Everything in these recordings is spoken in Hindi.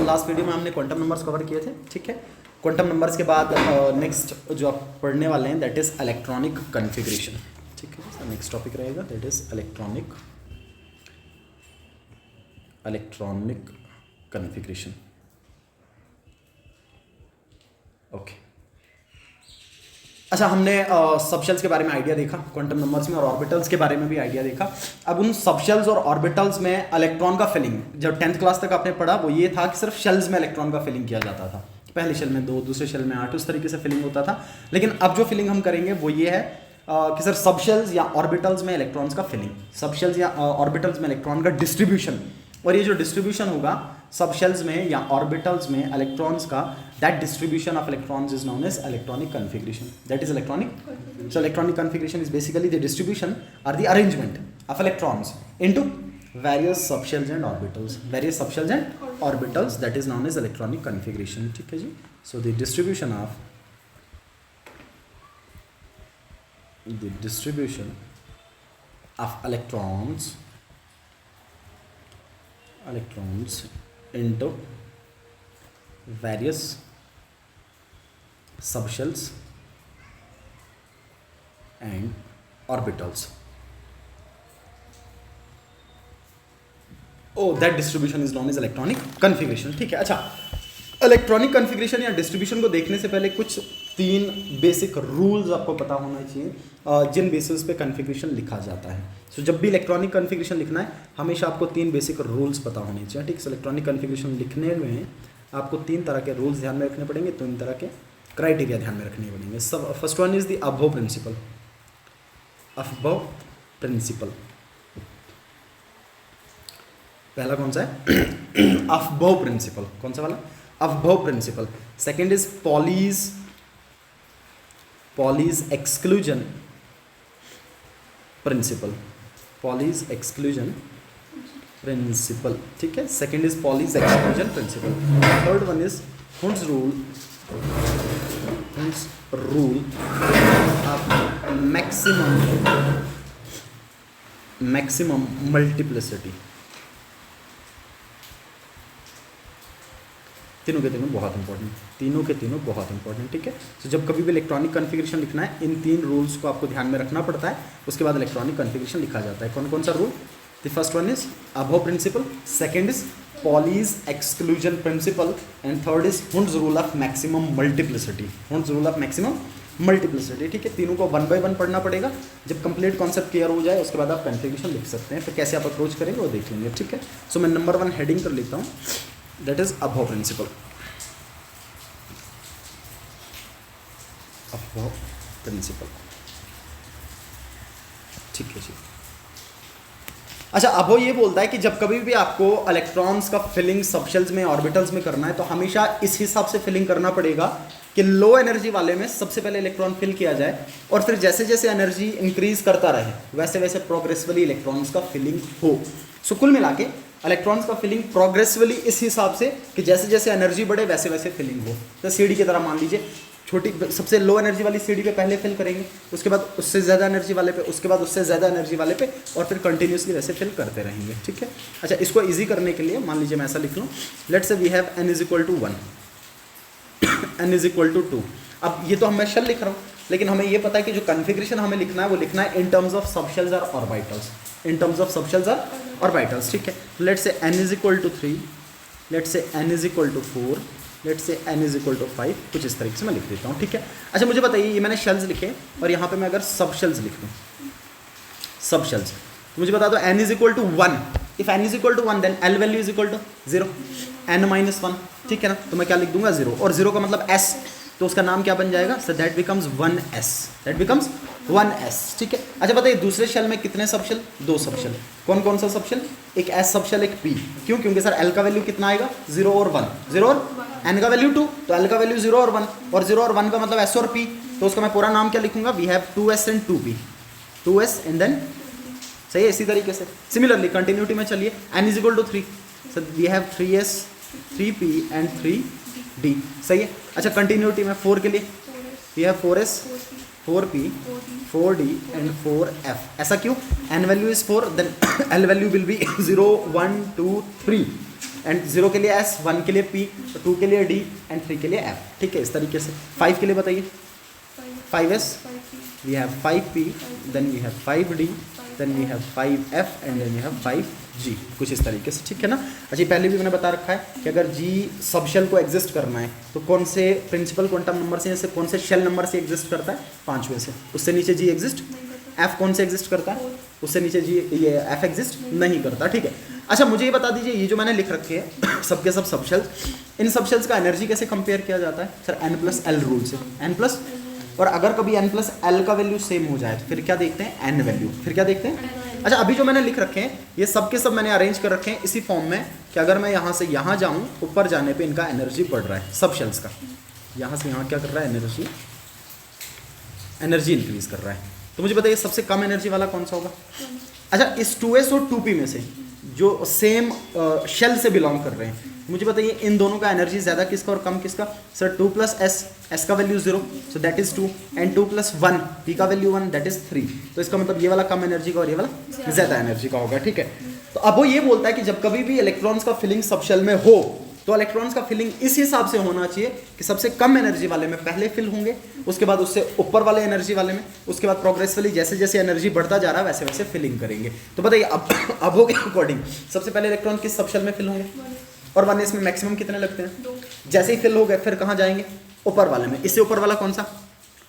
लास्ट वीडियो में हमने क्वांटम नंबर्स कवर किए थे, ठीक है। क्वांटम नंबर्स के बाद नेक्स्ट जो आप पढ़ने वाले हैं दैट इज इलेक्ट्रॉनिक कॉन्फ़िगरेशन, ठीक है। नेक्स्ट टॉपिक रहेगा that is electronic configuration. Okay, अच्छा, हमने सबशेल्स के बारे में आइडिया देखा क्वांटम नंबर्स में, और ऑर्बिटल्स के बारे में भी आइडिया देखा। अब उन सबशेल्स और ऑर्बिटल्स में इलेक्ट्रॉन का फिलिंग, जब 10th क्लास तक आपने पढ़ा वो ये था कि सिर्फ शेल्स में इलेक्ट्रॉन का फिलिंग किया जाता था। पहले शेल में 2, दूसरे शेल में 8, उस तरीके से फिलिंग होता था। लेकिन अब जो फिलिंग हम करेंगे वो ये है कि सर सबशेल्स या ऑर्बिटल्स में इलेक्ट्रॉन्स का फिलिंग, सबशेल्स या ऑर्बिटल्स में इलेक्ट्रॉन का डिस्ट्रीब्यूशन, और ये जो डिस्ट्रीब्यूशन होगा सबशेल्स में या ऑर्बिटल्स में इलेक्ट्रॉन्स का, that distribution of electrons is known as electronic configuration. That is electronic, so electronic configuration is basically the distribution or the arrangement of electrons into various subshells and orbitals, various subshells and orbitals, that is known as electronic configuration, ठीक है जी। So the distribution of electrons into various subshells and orbitals, that distribution is known as electronic configuration, ठीक है। अच्छा, इलेक्ट्रॉनिक कॉन्फ़िगरेशन या डिस्ट्रीब्यूशन को देखने से पहले कुछ 3 बेसिक रूल्स आपको पता होना चाहिए जिन बेसिस पे कॉन्फ़िगरेशन लिखा जाता है। सो जब भी इलेक्ट्रॉनिक कॉन्फ़िगरेशन लिखना है हमेशा आपको 3 बेसिक रूल्स पता होने चाहिए, ठीक है। इलेक्ट्रॉनिक कॉन्फ़िगरेशन लिखने में आपको 3 तरह के रूल्स ध्यान में रखने पड़ेंगे, 3 तरह के क्राइटेरिया ध्यान में रखने पड़ेंगे। सब first one is the aufbau principle. Aufbau principle पहला कौन सा है? Aufbau principle. कौन सा वाला? Aufbau principle. Second is Pauli's exclusion principle. Pauli's exclusion principle, ठीक है। Second is Pauli's exclusion principle. Third one is Hund's rule of maximum multiplicity. तीनों के तीनों बहुत इंपॉर्टेंट, ठीक है। तो जब कभी भी इलेक्ट्रॉनिक कॉन्फ़िगरेशन लिखना है इन 3 रूल्स को आपको ध्यान में रखना पड़ता है, उसके बाद इलेक्ट्रॉनिक कॉन्फ़िगरेशन लिखा जाता है। कौन कौन सा rule? The first one is aufbau principle, second is Pauli's exclusion principle, and third is Hund's rule of maximum multiplicity, ठीक है। तीनों को 1 by 1 पढ़ना पड़ेगा। जब कंप्लीट कॉन्सेप्ट क्लियर हो जाए उसके बाद आप कॉन्फ़िगरेशन लिख सकते हैं। फिर कैसे आप अप्रोच करेंगे वो देख लेंगे, ठीक है। सो मैं नंबर 1 हेडिंग कर लेता हूँ, दैट इज अबोव प्रिंसिपल। ठीक है जी। अच्छा, अब वो ये बोलता है कि जब कभी भी आपको इलेक्ट्रॉन्स का फिलिंग सबशेल्स में, ऑर्बिटल्स में करना है तो हमेशा इस हिसाब से फिलिंग करना पड़ेगा कि लो एनर्जी वाले में सबसे पहले इलेक्ट्रॉन फिल किया जाए, और फिर जैसे जैसे एनर्जी इंक्रीज करता रहे वैसे वैसे प्रोग्रेसिवली इलेक्ट्रॉन्स का फिलिंग हो। सो कुल मिला के इलेक्ट्रॉन्स का फिलिंग प्रोग्रेसिवली इस हिसाब से कि जैसे जैसे एनर्जी बढ़े वैसे वैसे फिलिंग हो। तो सीढ़ी की तरह मान लीजिए, छोटी सबसे लो एनर्जी वाली सीढ़ी पे पहले फिल करेंगे, उसके बाद उससे ज़्यादा एनर्जी वाले पे, उसके बाद उससे ज़्यादा एनर्जी वाले पे, और फिर कंटिन्यूसली वैसे फिल करते रहेंगे, ठीक है। अच्छा, इसको इजी करने के लिए मान लीजिए मैं ऐसा लिख लूँ, let's say we have n = 1, n = 2। अब ये तो मैं शेल लिख रहा हूँ, लेकिन हमें ये पता है कि जो कॉन्फ़िगरेशन हमें लिखना है वो लिखना है इन टर्म्स ऑफ सबशेल्स और ऑर्बिटल्स, ठीक है। Let's say n = 3, let's say n = 4, let's say n = 5, कुछ इस तरीके से मैं लिख देता हूँ, ठीक है। अच्छा, मुझे बताइए, ये मैंने शेल्स लिखे और यहाँ पे मैं अगर सबशेल्स लिख दूँ, सबशेल्स, तो मुझे बता दो n = 1। If n = 1 then l value = 0, n - 1, ठीक है ना। तो मैं क्या लिख दूंगा? 0, और 0 का मतलब s, तो उसका नाम क्या बन जाएगा? सो दैट बिकम्स 1s, ठीक है। अच्छा, बताइए दूसरे शेल में कितने सबशेल? 2 सबशेल। कौन कौन सा सबशेल? एक s सबशेल, एक p। क्यों? क्योंकि सर l का वैल्यू कितना आएगा? 0 और 1, 0 और n का वैल्यू 2, तो l का वैल्यू 0 और 1, और 0 और 1 का मतलब s और p, तो उसका मैं पूरा नाम क्या लिखूंगा? We have 2s and 2p, 2s and then, सही है। इसी तरीके से सिमिलरली कंटिन्यूटी में चलिए, n = 3, so we have 3s, 3p and 3d, सही है। अच्छा, कंटिन्यूटी में 4 के लिए we have 4s, 4p, 4d and 4f। ऐसा क्यों? n value is 4, then l value will be 0, 1, 2, 3, and 0 के लिए S, 1 के लिए P, 2 के लिए D एंड 3 के लिए F, ठीक है, इस तरीके से। 5 के लिए बताइए, 5S, we have 5P, then we have 5D, then we have 5F and then we have 5G, कुछ इस तरीके से, ठीक है ना। अच्छा, पहले भी मैंने बता रखा है कि अगर G सब शेल को एग्जिस्ट करना है तो कौन से प्रिंसिपल क्वांटम नंबर से, जैसे कौन से शेल नंबर से एग्जिस्ट करता है, 5वें से, उससे नीचे G एग्जिस्ट, F कौन से एग्जिस्ट करता है, उससे नीचे G, ये F एग्जिस्ट नहीं करता, ठीक है। अच्छा, मुझे ये बता दीजिए, ये जो मैंने लिख रखे हैं सबके सब सबशेल्स, इन सबशेल्स का एनर्जी कैसे कंपेयर किया जाता है सर, n+l रूल से, n+, और अगर कभी n+l का वैल्यू सेम हो जाए तो फिर क्या देखते हैं, n वैल्यू, फिर क्या देखते हैं। अच्छा, अभी जो मैंने लिख रखे हैं ये सब के सब मैंने अरेंज कर रखे हैं इसी फॉर्म में कि अगर मैं यहाँ से यहाँ जाऊँ, ऊपर जाने पे इनका एनर्जी बढ़ रहा है, सब शेल्स का, यहाँ से यहाँ क्या कर रहा है, एनर्जी इंक्रीज कर रहा है। तो मुझे बताइए सबसे कम एनर्जी वाला कौन सा होगा। अच्छा, इस 2s और 2p में से जो सेम शेल से बिलोंग कर रहे हैं, मुझे बताइए इन दोनों का एनर्जी ज़्यादा किसका और कम किसका। सर 2 + s, s का value 0, so that is 2, and 2 + 1, p का वैल्यू 1, दैट इज 3। तो इसका मतलब ये वाला कम एनर्जी का और ये वाला ज़्यादा एनर्जी का होगा, ठीक है। तो अब वो ये बोलता है कि जब कभी भी इलेक्ट्रॉन्स का फिलिंग सब शेल में हो तो इलेक्ट्रॉन्स का फिलिंग इस हिसाब से होना चाहिए कि सबसे कम एनर्जी वाले में पहले फिल होंगे, उसके बाद उससे ऊपर वाले एनर्जी वाले में, उसके बाद प्रोग्रेसिवली जैसे जैसे एनर्जी बढ़ता जा रहा है वैसे वैसे फिलिंग करेंगे। तो बताइए अब हो के अकॉर्डिंग सबसे पहले इलेक्ट्रॉन किस सबशेल में फिल होंगे, और 1s में मैक्सिमम कितने लगते हैं, 2। जैसे ही फिल हो गए फिर कहाँ जाएंगे, ऊपर वाले में। इससे ऊपर वाला कौन सा,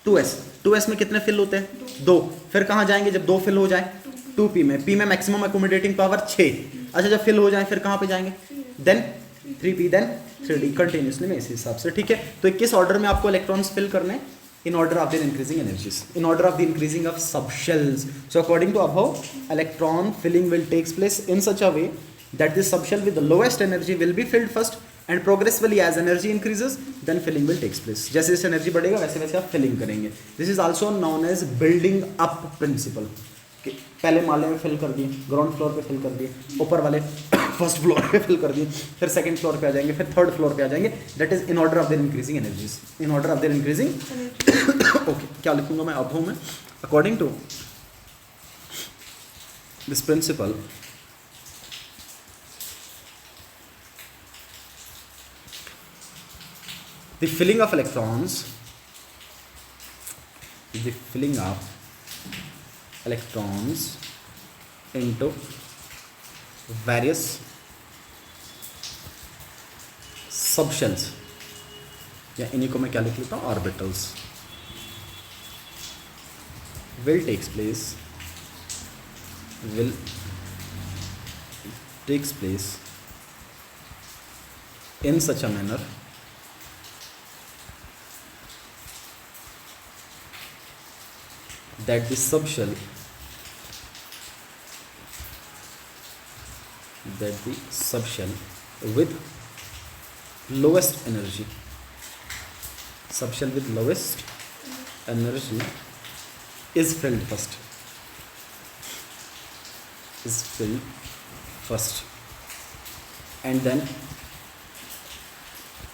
2s, 2s में कितने फिल होते हैं, 2। फिर कहाँ जाएंगे जब 2 फिल हो जाए, 2p में, p में मैक्सिमम अकोमोडेटिंग पावर 6। अच्छा, जब फिल हो जाए फिर कहाँ पे जाएंगे, then 3p, then 3d, continuously में इसी हिसाब से, ठीक है। तो किस ऑर्डर में आपको इलेक्ट्रॉन्स फिल करने हैं, in order of their increasing energies, in order of the increasing of subshells. So according to above, electron filling will takes place in such a way that the subshell with the lowest energy will be filled first, and progressively as energy increases then filling will takes place. जैसे जैसे एनर्जी बढ़ेगा वैसे वैसे आप फिलिंग करेंगे। This is also known as building up principle. कि पहले माले में फिल कर दिए, ग्राउंड फ्लोर पे फिल कर दिए, ऊपर वाले फर्स्ट फ्लोर पे फिल कर दिए, फिर सेकंड फ्लोर पे आ जाएंगे, फिर थर्ड फ्लोर पे आ जाएंगे। That is in order of their increasing energies, in order of their increasing. Okay, क्या लिखूंगा मैं अब हूँ मैं, according to this principle the filling of electrons, the filling of electrons into various subshells, या इन्हीं को मैं क्या लिख लेता हूँ, orbitals, will takes place in such a manner that the subshell with lowest energy is filled first, and then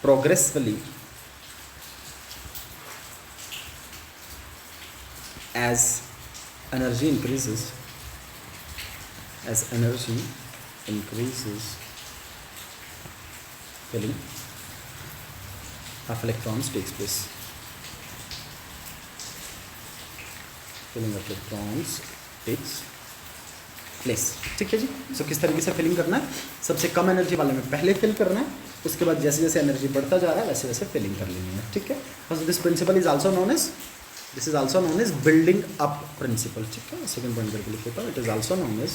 progressively as energy increases filling of electrons takes place. ठीक है जी। सो किस तरीके से फिलिंग करना है, सबसे कम एनर्जी वाले में पहले फिल करना है, उसके बाद जैसे जैसे एनर्जी बढ़ता जा रहा है वैसे वैसे फिलिंग कर लेनी है, ठीक है। This principle is also known as building up principle, ठीक है। सेकंड पॉइंट करके लिख लेता हूँ, it is also known as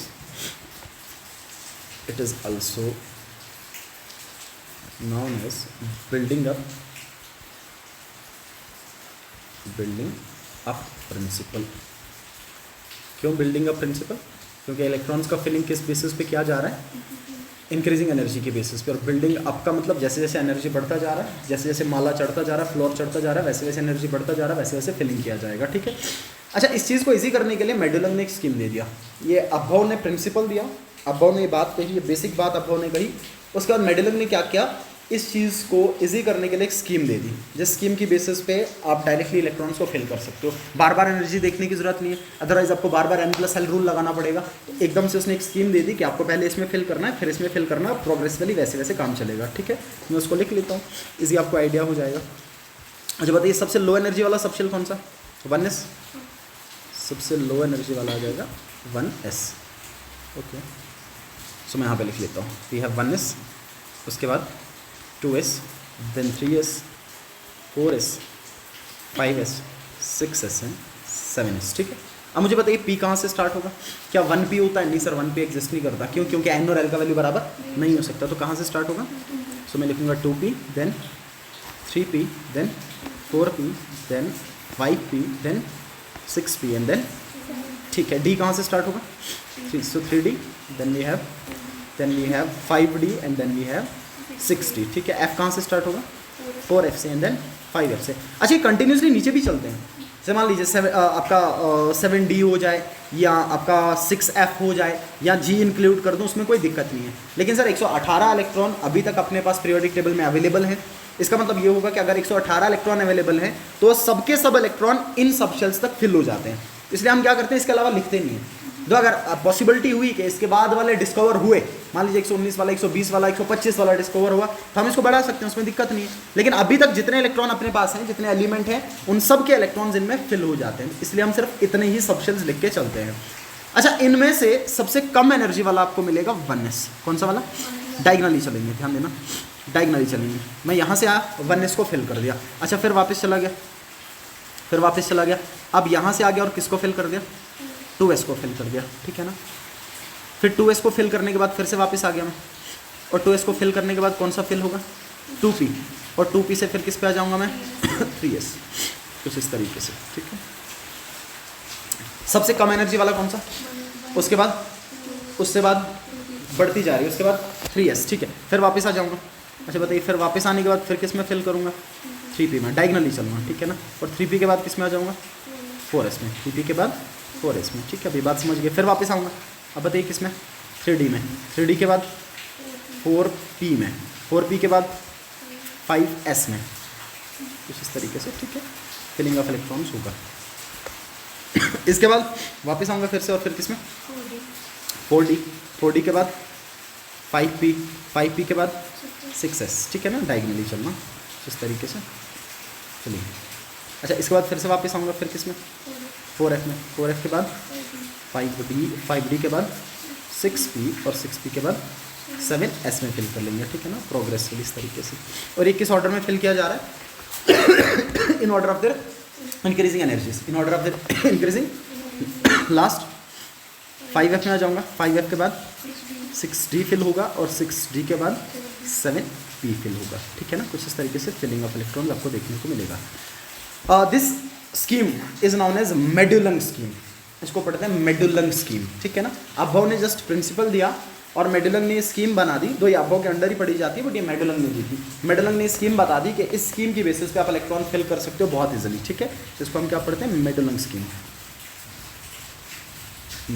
building up principle. क्यों बिल्डिंग अप प्रिंसिपल, क्योंकि इलेक्ट्रॉन्स का फिलिंग किस बेसिस पे किया जा रहा है, इंक्रीजिंग एनर्जी के बेसिस पे। और बिल्डिंग अप का मतलब जैसे जैसे एनर्जी बढ़ता जा रहा है, जैसे जैसे माला चढ़ता जा रहा है, फ्लोर चढ़ता जा रहा है, वैसे वैसे एनर्जी बढ़ता जा रहा है, वैसे वैसे फिलिंग किया जाएगा, ठीक है। अच्छा, इस चीज़ को इजी करने के लिए मेडुलम ने एक स्कीम दे दिया। ये अबव ने प्रिंसिपल दिया, अबव ने बात कही, ये बेसिक बात अबव ने कही। उसके बाद मेडुलम ने क्या किया इस चीज़ को इजी करने के लिए एक स्कीम दे दी, जिस स्कीम की बेसिस पे आप डायरेक्टली इलेक्ट्रॉन्स को फिल कर सकते हो, बार बार एनर्जी देखने की जरूरत नहीं है, अदरवाइज आपको बार बार n+l रूल लगाना पड़ेगा। तो एकदम से उसने एक स्कीम दे दी कि आपको पहले इसमें फिल करना है, फिर इसमें फिल करना है, प्रोग्रेसिवली वैसे वैसे काम चलेगा। ठीक है, मैं उसको लिख लेता हूँ, ईजी आपको आइडिया हो जाएगा। अच्छा बताइए, सबसे लो एनर्जी वाला सबशेल कौन सा? 1s। सबसे लो एनर्जी वाला आ जाएगा 1s। ओके, सो मैं यहाँ पे लिख लेता हूँ, वी हैव 1s, उसके बाद 2s, then 3s, 4s, 5s, 6s and 7s। ठीक है, अब मुझे बताइए p कहाँ से स्टार्ट होगा? क्या 1p होता है? नहीं सर, 1p एग्जिस्ट नहीं करता। क्यों? क्योंकि n और l का वैल्यू बराबर नहीं हो सकता। तो कहाँ से स्टार्ट होगा? सो मैं लिखूँगा 2p, then 3p, then 4p, then 5p, then 6p and then, ठीक है, d कहाँ से स्टार्ट होगा? 3, so 3d, then we have 5d and then we have 6d। ठीक है, f कहाँ से स्टार्ट होगा? 4f से एंड देन 5f से। अच्छा, ये कंटिन्यूसली नीचे भी चलते हैं। जैसे मान लीजिए आपका 7d हो जाए या आपका 6f हो जाए या g इंक्लूड कर दूं, उसमें कोई दिक्कत नहीं है। लेकिन सर 118 इलेक्ट्रॉन अभी तक अपने पास पीरियोडिक टेबल में अवेलेबल है। इसका मतलब ये होगा कि अगर 118 इलेक्ट्रॉन अवेलेबल हैं तो सबके सब इलेक्ट्रॉन इन सबशेल्स तक फिल हो जाते हैं। इसलिए हम क्या करते हैं, इसके अलावा लिखते नहीं हैं। तो अगर पॉसिबिलिटी हुई कि इसके बाद वाले डिस्कवर हुए, मान लीजिए 119 वाला, 120 वाला, 125 वाला डिस्कवर हुआ, तो हम इसको बढ़ा सकते हैं, उसमें दिक्कत नहीं है। लेकिन अभी तक जितने इलेक्ट्रॉन अपने पास हैं, जितने एलिमेंट हैं, उन सब के इलेक्ट्रॉन्स इनमें फिल हो जाते हैं। इसलिए हम सिर्फ इतने ही सबशेल्स लिख के चलते हैं। अच्छा, इनमें से सबसे कम एनर्जी वाला आपको मिलेगा 1s। कौन सा वाला? डायगनली चलेंगे, ध्यान देना, डायगनली चलेंगे। मैं यहाँ से 1s को फिल कर दिया। अच्छा, फिर वापस चला गया, अब यहाँ से आ गया और किसको फिल कर दिया? 2s को फिल कर दिया। ठीक है ना, फिर 2s को फिल करने के बाद फिर से वापस आ गया मैं, और 2s को फिल करने के बाद कौन सा फिल होगा? 2p, और 2p से फिर किस पे आ जाऊँगा मैं? 3s, कुछ इस तरीके से। ठीक है, सबसे कम एनर्जी वाला कौन सा? उसके बाद बढ़ती जा रही है, उसके बाद 3s। ठीक है, फिर वापस आ जाऊँगा। अच्छा बताइए, फिर वापस आने के बाद फिर किस में फिल करूँगा? 3p में, डायगनली चलूँगा। ठीक है ना, और 3p के बाद किस में आ जाऊँगा? 4s में। 3p के बाद 4s में। ठीक है, अभी बात समझ गए। फिर वापस आऊँगा, अब बताइए किस में? 3d में। 3d के बाद 4p में, 4p के बाद 5s में, कुछ इस तरीके से। ठीक है, फिलिंग ऑफ इलेक्ट्रॉन्स होगा। इसके बाद वापस आऊँगा फिर से, और फिर किस में? 4d, 4d के बाद 5p, 5p के बाद 6s। ठीक है ना, डायगनली चलना इस तरीके से। चलिए, अच्छा इसके बाद फिर से वापस आऊँगा, फिर किस में? 4f में। 4f के बाद 5d के बाद 6p, और 6p के बाद 7s में फिल कर लेंगे। ठीक है ना, प्रोग्रेसिवली इस तरीके से। और ये किस ऑर्डर में फिल किया जा रहा है? इन order of their increasing energies, in order of their increasing. Last 5f में आ जाऊँगा, 5f के बाद 6d फिल होगा, और 6d के बाद 7p फिल होगा। ठीक है ना, कुछ इस तरीके से फिलिंग ऑफ इलेक्ट्रॉन आपको देखने को मिलेगा। This scheme is known as मेडुलंग स्कीम। इसको पढ़ते हैं मेडुलंग स्कीम। ठीक है ना, अभव ने जस्ट प्रिंसिपल दिया और मेडुलंग ने स्कीम बना दी। दो ये अभव के अंडर ही पढ़ी जाती है, बट ये मेडुलंग ने दी थी। मेडुलंग ने स्कीम बता दी कि इस स्कीम की बेसिस पे आप इलेक्ट्रॉन फिल कर सकते हो बहुत इजीली। ठीक है, इसको हम क्या पढ़ते हैं? मेडुलंग स्कीम।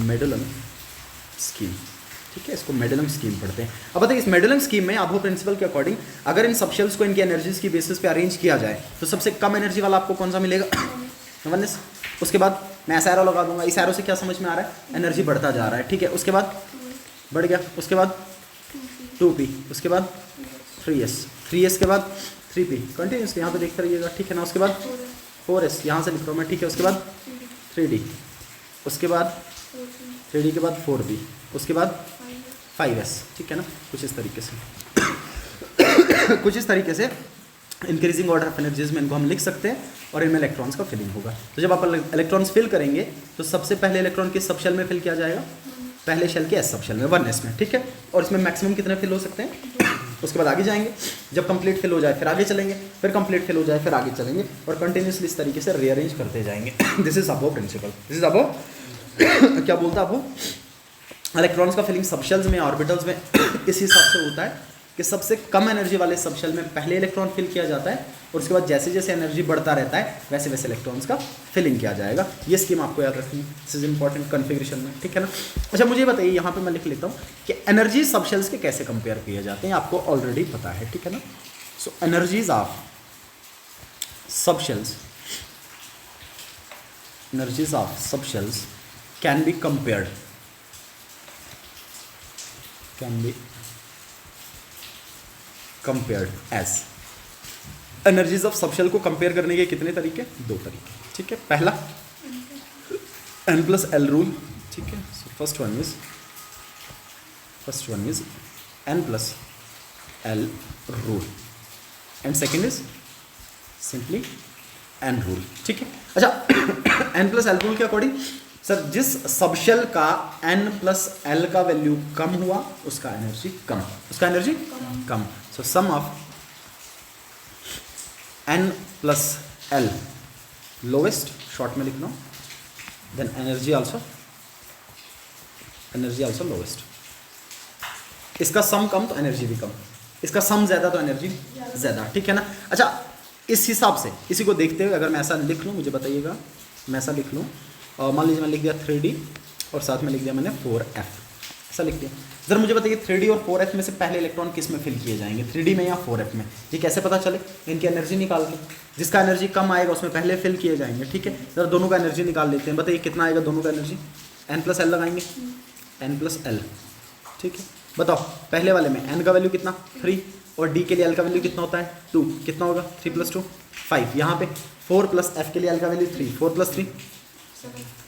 मेडुलंग स्कीम, ठीक है, इसको मेडुलंग स्कीम पढ़ते हैं। अब बताइए, इस मेडुलंग स्कीम में अभव प्रिंसिपल के अकॉर्डिंग अगर इन सबशेल्स को इनकी एनर्जीज की बेसिस पे अरेंज किया जाए तो सबसे कम एनर्जी वाला आपको कौन सा मिलेगा? 1s। उसके बाद मैं ऐसा एरो लगा दूंगा। इस एरो से क्या समझ में आ रहा है? एनर्जी बढ़ता जा रहा है। ठीक है, उसके बाद बढ़ गया, उसके बाद 2p, उसके बाद 3s, 3s के बाद 3p, कंटिन्यूसली यहाँ पे देखते रहिएगा। ठीक है ना, उसके बाद 4s, यहाँ से लिख रहा हूँ मैं। ठीक है, उसके बाद 3d, उसके बाद 3d के बाद 4p, उसके बाद 5s। ठीक है ना, कुछ इस तरीके से कुछ इस तरीके से इंक्रीजिंग ऑर्डर ऑफ एनर्जीज में इनको हम लिख सकते हैं, और इनमें इलेक्ट्रॉन्स का फिलिंग होगा। तो जब आप इलेक्ट्रॉन्स फिल करेंगे तो सबसे पहले इलेक्ट्रॉन किस सब शेल में फिल किया जाएगा? पहले शेल के एस सब शेल में, 1s में। ठीक है, और इसमें मैक्सिमम कितने फिल हो सकते हैं? उसके बाद आगे जाएंगे, जब कंप्लीट फिल हो जाए फिर आगे चलेंगे, फिर कंप्लीट फिल हो जाए फिर आगे चलेंगे, और कंटिन्यूसली इस तरीके से रीअरेंज करते जाएंगे। This is aufbau principle, this is aufbau क्या बोलता है अबव? इलेक्ट्रॉन्स का फिलिंग सबशेल्स में, ऑर्बिटल्स में इस हिसाब से होता है कि सबसे कम एनर्जी वाले सब शेल में पहले इलेक्ट्रॉन फिल किया जाता है और उसके बाद जैसे जैसे एनर्जी बढ़ता रहता है वैसे वैसे इलेक्ट्रॉन्स का फिलिंग किया जाएगा। ये स्कीम आपको याद रखनी है, दिस इज इंपॉर्टेंट कॉन्फ़िगरेशन में, ठीक है ना। अच्छा मुझे बताइए, यहाँ पे मैं लिख लेता हूँ कि एनर्जी सब शेल्स के कैसे कंपेयर किए जाते हैं, आपको ऑलरेडी पता है, ठीक है ना। So energies of subshells, energies of subshells can be compared as energies of subshell को कंपेयर करने के कितने तरीके, दो तरीके, ठीक है। पहला n+l रूल, ठीक है। So first one is n+l rule and second is simply n rule, ठीक है। अच्छा n+l रूल के अकॉर्डिंग सर जिस सबशेल का n+l का वैल्यू कम हुआ उसका एनर्जी कम, so sum of n+l lowest, short में लिखना, देन एनर्जी आल्सो लोवेस्ट। इसका सम कम तो एनर्जी भी कम, इसका सम ज्यादा तो एनर्जी ज्यादा, ठीक है ना। अच्छा इस हिसाब से इसी को देखते हुए अगर मैं ऐसा लिख लूँ, मुझे बताइएगा, मैं ऐसा लिख लूँ, मान लीजिए मैं लिख दिया 3D और साथ में लिख दिया मैंने 4f, ऐसा लिख दिया। जरा मुझे बताइए 3D और 4f में से पहले इलेक्ट्रॉन किस में फिल किए जाएंगे, 3D में या 4f में, ये कैसे पता चले, इनकी एनर्जी निकाल के, जिसका एनर्जी कम आएगा उसमें पहले फिल किए जाएंगे, ठीक है। जरा दोनों का एनर्जी निकाल लेते हैं, बताइए कितना आएगा दोनों का एनर्जी, n+l लगाएंगे, n+l, ठीक है। बताओ पहले वाले में n का वैल्यू कितना 3 और d के लिए l का वैल्यू कितना होता है 2, कितना होगा 3 + 2 5, यहाँ पे 4 + f के लिए l का वैल्यू 3, 4 + 3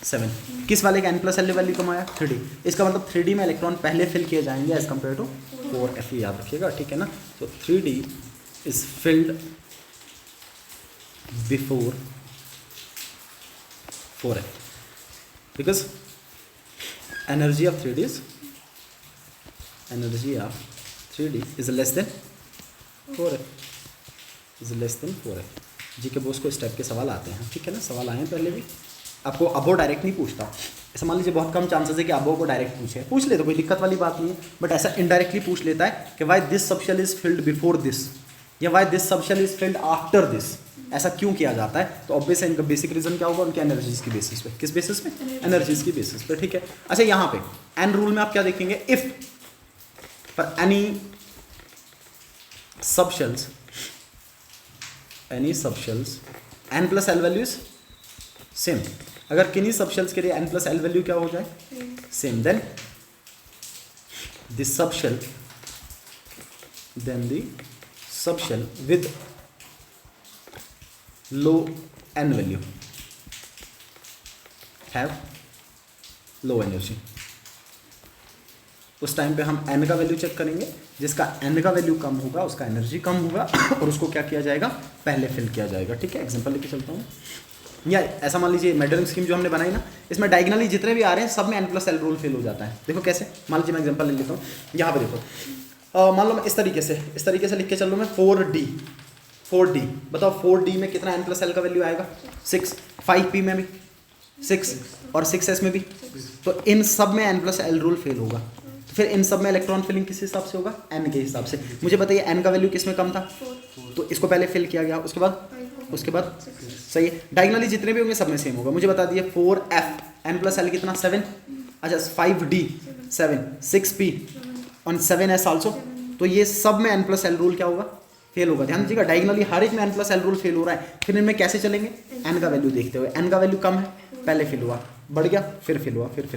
7, किस वाले का n+l वैल्यू कम आया 3D, इसका मतलब 3D में इलेक्ट्रॉन पहले फिल किए जाएंगे एज कम्पेयर टू 4f, याद रखिएगा, ठीक है ना। तो 3D is filled before 4f because energy of 3D is less than 4f, जी के बोस को इस टाइप के सवाल आते हैं, ठीक है ना। सवाल आए हैं पहले भी, आपको अबो डायरेक्ट नहीं पूछता, ऐसा मान लीजिए बहुत कम चांसेस है कि अबो को डायरेक्ट पूछे, पूछ ले तो कोई दिक्कत वाली बात नहीं है, बट ऐसा इनडायरेक्टली पूछ लेता है कि why this subshell is filled before this या why this subshell is filled after this, ऐसा क्यों किया जाता है। तो ऑब्वियस है इनका बेसिक रीजन क्या होगा, उनके एनर्जीज की बेसिस पे, किस बेसिस पे, एनर्जीज की बेसिस पे, ठीक है। अच्छा यहाँ पे एन रूल में आप क्या देखेंगे, if for any subshells n+l value is same, अगर किन्हीं सबशेल्स के लिए n+l वैल्यू क्या हो जाए same, then the subshell with low n value have low energy. उस टाइम पे हम n का वैल्यू चेक करेंगे, जिसका n का वैल्यू कम होगा उसका एनर्जी कम होगा और उसको क्या किया जाएगा, पहले फिल किया जाएगा, ठीक है। एग्जांपल लेके चलता हूँ, या ऐसा मान लीजिए मेडलिंग स्कीम जो हमने बनाई ना, इसमें डायगनली जितने भी आ रहे हैं सब में n+l रूल फिल हो जाता है। देखो कैसे, मान लीजिए मैं एग्जांपल ले लेता हूँ, यहाँ पे देखो, मान लो मैं इस तरीके से लिख के चल लूँ मैं 4D, बताओ 4D में कितना n+l का वैल्यू आएगा 6, 5p में भी 6 और 6s में भी, तो इन सब में n+l रूल फेल होगा, तो फिर इन सब में इलेक्ट्रॉन फिलिंग किस हिसाब से होगा, n के हिसाब से। मुझे बताइए n का वैल्यू किस में कम था, तो इसको पहले फिल किया गया, उसके बाद सही है, डायगनली जितने भी होंगे सब में सेम होगा। मुझे बता दिए 4f n+l कितना 7, अच्छा 5d 7, 6p और 7s आल्सो, तो ये सब में n+l रूल क्या होगा, फेल होगा। ध्यान दीजिएगा डायगनली हर एक में n+l रूल फेल हो रहा है, फिर इनमें कैसे चलेंगे, n का वैल्यू देखते हुए, n का वैल्यू कम है पहले फिल हुआ, बढ़ गया फिर फिल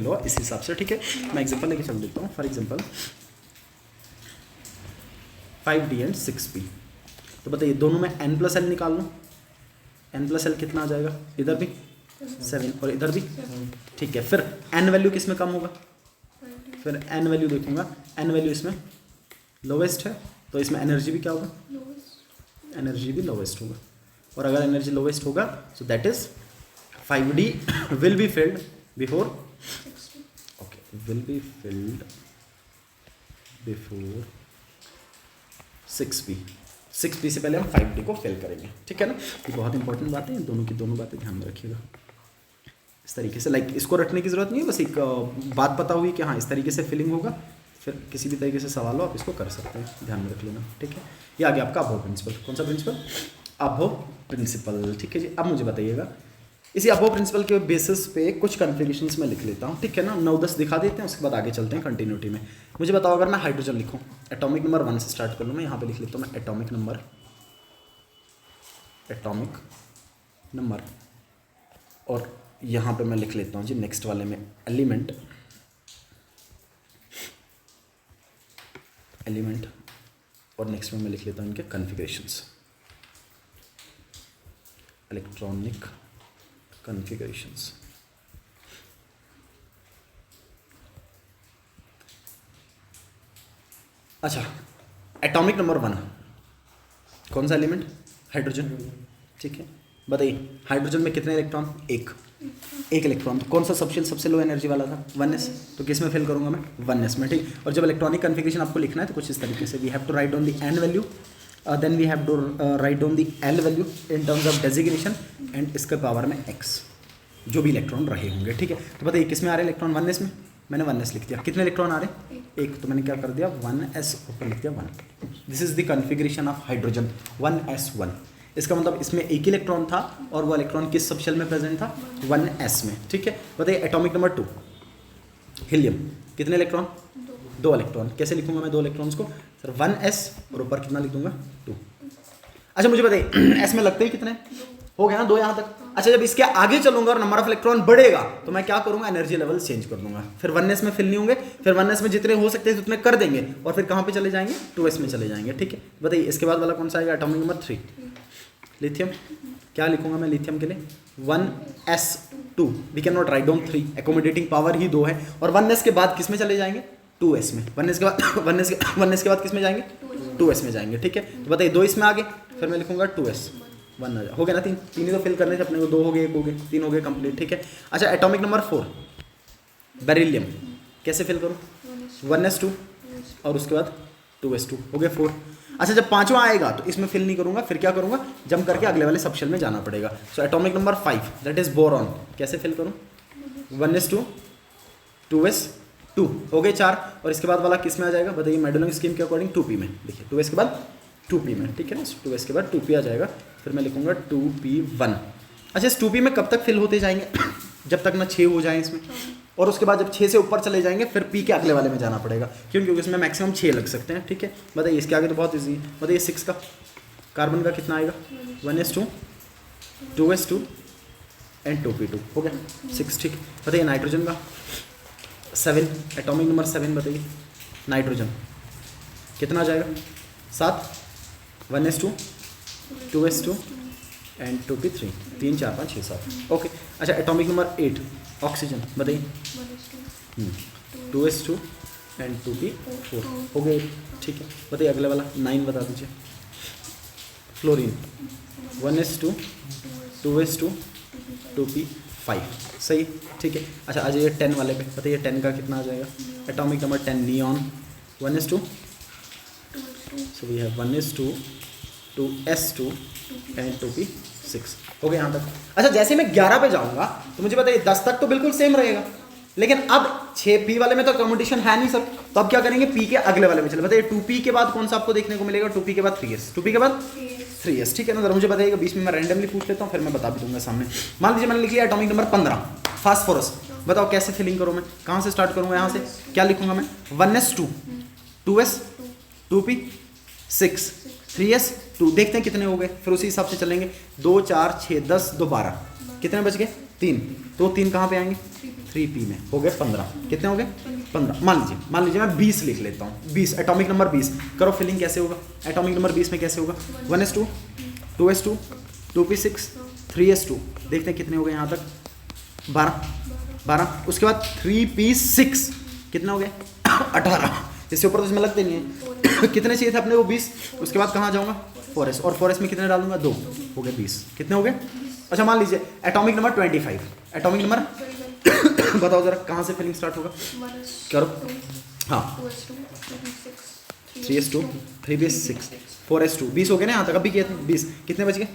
हुआ, इस हिसाब से, ठीक है। मैं एग्जांपल लेके चल देता हूँ, for example 5d and 6p, तो बताइए दोनों में n+l निकाल लो, n+l कितना आ जाएगा, इधर भी 7 और इधर भी, ठीक है। फिर n वैल्यू किस में कम होगा, फिर n वैल्यू देखूंगा, n वैल्यू इसमें लोवेस्ट है, तो इसमें एनर्जी भी क्या होगा, एनर्जी भी लोवेस्ट होगा, और अगर एनर्जी लोवेस्ट होगा so that is 5d will be filled before 6p से पहले हम 5d को फिल करेंगे, ठीक है ना। ये बहुत इंपॉर्टेंट बातें हैं, दोनों की दोनों बातें ध्यान में रखिएगा। इस तरीके से लाइक इसको रटने की जरूरत नहीं है, बस एक बात पता हुई कि हाँ इस तरीके से फिलिंग होगा, फिर किसी भी तरीके से सवाल हो आप इसको कर सकते हैं, ध्यान में रख लेना, ठीक है। ये आ गया आपका अबोव प्रिंसिपल। कौन सा प्रिंसिपल? अबोव प्रिंसिपल, ठीक है जी। अब मुझे बताइएगा इसी अबोव प्रिंसिपल के बेसिस पे कुछ कन्फिगरेशंस में लिख लेता हूँ, ठीक है ना। 9-10 दिखा देते हैं, उसके बाद आगे चलते हैं कंटिन्यूटी में। मुझे बताओ अगर मैं हाइड्रोजन लिखूँ, एटॉमिक नंबर 1 से स्टार्ट कर लूँ, मैं यहाँ पे लिख लेता हूँ मैं एटॉमिक नंबर, और यहाँ पे मैं लिख लेता हूँ जी नेक्स्ट वाले में एलिमेंट, और नेक्स्ट में मैं लिख लेता हूँ इनके कन्फिगरेशंस, इलेक्ट्रॉनिक कन्फिगरेशंस। अच्छा, एटॉमिक नंबर 1 कौन सा एलिमेंट? हाइड्रोजन, ठीक है। बताइए हाइड्रोजन में कितने इलेक्ट्रॉन? एक इलेक्ट्रॉन। तो कौन सा सबशेल सबसे लो एनर्जी वाला था? 1s। तो किस में फिल करूंगा मैं? 1s में, ठीक। और जब इलेक्ट्रॉनिक कन्फिगरेशन आपको लिखना है तो कुछ इस तरीके से, we have to write down the N value, then we have to write down the L value in terms of designation, and इसके पावर में x, जो भी इलेक्ट्रॉन रहे होंगे, ठीक है। तो बताइए किस में आ रहे इलेक्ट्रॉन? 1s में। मैंने 1s लिख दिया। कितने इलेक्ट्रॉन आ रहे? एक। तो मैंने क्या कर दिया? 1s ऊपर लिख दिया 1। This is the configuration of hydrogen, 1s1। इसका मतलब इसमें एक इलेक्ट्रॉन था और वो इलेक्ट्रॉन किस सबशेल में प्रेजेंट था? 1s में, ठीक है। बताइए एटॉमिक नंबर 2 हीलियम, कितने इलेक्ट्रॉन? 2 इलेक्ट्रॉन। कैसे लिखूंगा मैं 2 इलेक्ट्रॉन्स को? सर 1s और ऊपर कितना लिख दूंगा? 2। अच्छा मुझे बताइए s में लगते ही कितने हो गया ना? 2 यहाँ तक। अच्छा जब इसके आगे चलूंगा और नंबर ऑफ इलेक्ट्रॉन बढ़ेगा तो मैं क्या करूंगा? एनर्जी लेवल चेंज कर दूंगा। फिर 1s में फिल नहीं होंगे, फिर 1s में जितने हो सकते हैं उतने कर देंगे, और फिर कहाँ पे चले जाएंगे? 2s में चले जाएंगे, ठीक है। बताइए इसके बाद वाला कौन सा आएगा? Atomic number 3 lithium. क्या लिखूंगा मैं लिथियम के लिए? 1s2। We can not write down 3, accommodating power ही 2 है। और 1s के बाद किस में चले जाएंगे? 2s में। 1s के बाद 1s के बाद किस में जाएंगे? 2s में जाएंगे, ठीक है। तो बताइए 2 इसमें आ गए, फिर मैं लिखूंगा 2s 1 आ जाए, हो गया ना? 3 ही तो फिल करने थे अपने को, 2 हो गए, 1 हो गए, 3 हो गए कंप्लीट, ठीक है। अच्छा एटॉमिक नंबर 4 बेरिलियम, कैसे फिल करूँ? 1s2 और उसके बाद 2s2, हो गए 4। अच्छा जब 5वां आएगा तो इसमें फिल नहीं करूंगा, फिर क्या करूंगा? जंप करके अगले वाले सबशेल में जाना पड़ेगा। So atomic number 5 that is boron, कैसे फिल करूं? 1s2 2s2, हो गए 4। और इसके बाद वाला किस में आ जाएगा? बताइए मेडोलॉन्ग स्कीम के अकॉर्डिंग 2p में। देखिए 2s के बाद 2p में, ठीक है ना। 2s के बाद 2p आ जाएगा, फिर मैं लिखूंगा 2p1। अच्छा इस 2p में कब तक फिल होते जाएंगे? जब तक ना 6 हो जाए इसमें, और उसके बाद जब 6 से ऊपर चले जाएंगे फिर पी के अगले वाले में जाना पड़ेगा, क्यों? क्योंकि इसमें मैक्सिमम 6 लग सकते हैं, ठीक है। बताइए इसके आगे तो बहुत ईजी है। बताइए 6 का कार्बन का कितना आएगा? 1s2 2s2 एंड 2p2, हो गया 6, ठीक। बताइए नाइट्रोजन का 7, एटॉमिक नंबर 7 बताइए। नाइट्रोजन कितना आ जाएगा? 7, 1s2 2s2 and 2p3, 3 4 5 6 7, okay. अच्छा एटॉमिक नंबर 8 ऑक्सीजन बताइए। 2s2 एंड 2p4, हो गए, ठीक है। बताइए अगले वाला 9 बता दीजिए। फ्लोरीन 1s2 2s2 2p5, सही, ठीक है। अच्छा आ जाइए 10 वाले पे। बताइए 10 का कितना आ जाएगा? Atomic number 10 neon 1s2, so we have 1s2 2s2 and 2p6, हो गया यहाँ तक। अच्छा जैसे मैं 11 पे जाऊंगा तो मुझे बताइए 10 तक तो बिल्कुल सेम रहेगा, लेकिन अब 6p वाले में तो कॉम्पिटिशन है नहीं सर, तो अब क्या करेंगे? p के अगले वाले में चले। बताइए 2p के बाद कौन सा आपको देखने को मिलेगा? 2p के बाद 3s, 2p के बाद 3s, ठीक है ना। जरा मुझे बताइएगा, बीच में मैं रैंडमली पूछ लेता हूँ, फिर मैं बता भी दूंगा सामने। मान लीजिए मैंने लिख लिया एटॉमिक नंबर 15 फास्फोरस। बताओ कैसे फिलिंग करूँ मैं? कहाँ से स्टार्ट करूँगा? यहाँ से क्या लिखूंगा मैं? 1s2 2s 2p6 3s 2, देखते हैं कितने हो गए, फिर उसी हिसाब से चलेंगे। 2 4 6 10 2 12, कितने बच गए? 3, तो 3 कहाँ पे आएंगे? 3p में, हो गए 15। कितने हो गए? 15। मान लीजिए मैं 20 लिख लेता हूँ। 20 एटॉमिक नंबर 20, करो फिलिंग कैसे होगा? एटॉमिक नंबर 20 में कैसे होगा? 1s2 2s2 2p6 3s2, देखते हैं कितने हो गए यहाँ तक? 12। उसके बाद 3p6 कितना हो गया? 18। इससे ऊपर तो इसमें लगते नहीं है। कितने चाहिए थे अपने को? 20। उसके बाद कहाँ जाऊँगा? 4s, और 4s में कितने डालूंगा? 2, हो गए 20। कितने हो गए? अच्छा मान लीजिए एटॉमिक नंबर 25, एटॉमिक नंबर बताओ जरा कहाँ से फिलिंग स्टार्ट होगा? करो, हाँ 3s2 3p6 4s2, 20 हो गए ना यहाँ तक? अभी किए थे 20, कितने बच गए?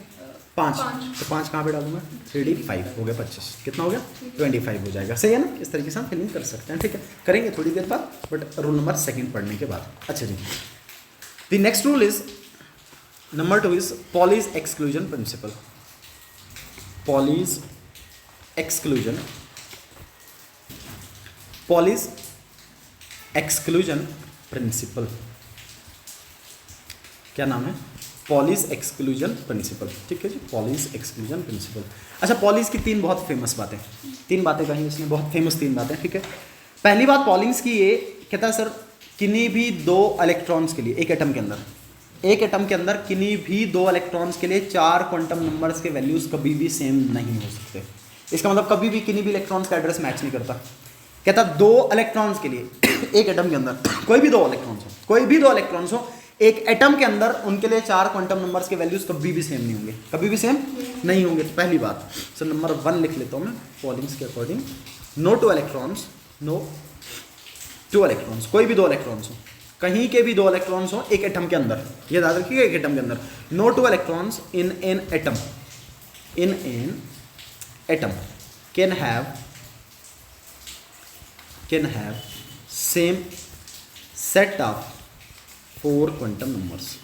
5, तो 5 कहाँ पे डालूंगा 3D 5 हो गया 25, कितना हो गया 25 हो जाएगा। सही है ना, इस तरीके से हम फिलिंग कर सकते हैं। ठीक है, करेंगे थोड़ी देर बाद, बट रूल नंबर 2 पढ़ने के बाद। अच्छा जी, the next rule is number 2 is Pauli's exclusion principle. Pauli's exclusion principle, क्या नाम है, पॉलीज एक्सक्लूजन प्रिंसिपल। ठीक है जी, पॉलीज एक्सक्लूजन प्रिंसिपल। अच्छा, पॉलीज की 3 बहुत फेमस बातें, 3 बातें कही इसने, बहुत फेमस 3 बातें। ठीक है, पहली बात पॉलिंग्स की ये कहता है सर किन्हीं भी 2 इलेक्ट्रॉन्स के लिए एक एटम के अंदर किन्हीं भी 2 इलेक्ट्रॉन्स के लिए 4 क्वांटम नंबर्स के वैल्यूज कभी भी सेम नहीं हो सकते। इसका मतलब कभी भी किन्हीं भी इलेक्ट्रॉन्स का एड्रेस मैच नहीं करता। कहता 2 इलेक्ट्रॉन्स के लिए एक एटम के अंदर कोई भी 2 इलेक्ट्रॉन्स हो एक एटम के अंदर, उनके लिए 4 क्वांटम नंबर्स के वैल्यूज कभी भी सेम नहीं होंगे, कभी भी सेम नहीं होंगे। तो पहली बात, सो नंबर 1 लिख लेता हूं मैं पॉलिंग्स के अकॉर्डिंग, नो टू इलेक्ट्रॉन्स, कोई भी 2 इलेक्ट्रॉन्स हो, कहीं के भी 2 इलेक्ट्रॉन्स हो एक एटम के अंदर, ये याद रखिएगा, एक एटम के अंदर, no two electrons in an atom can have same set of 4 quantum numbers.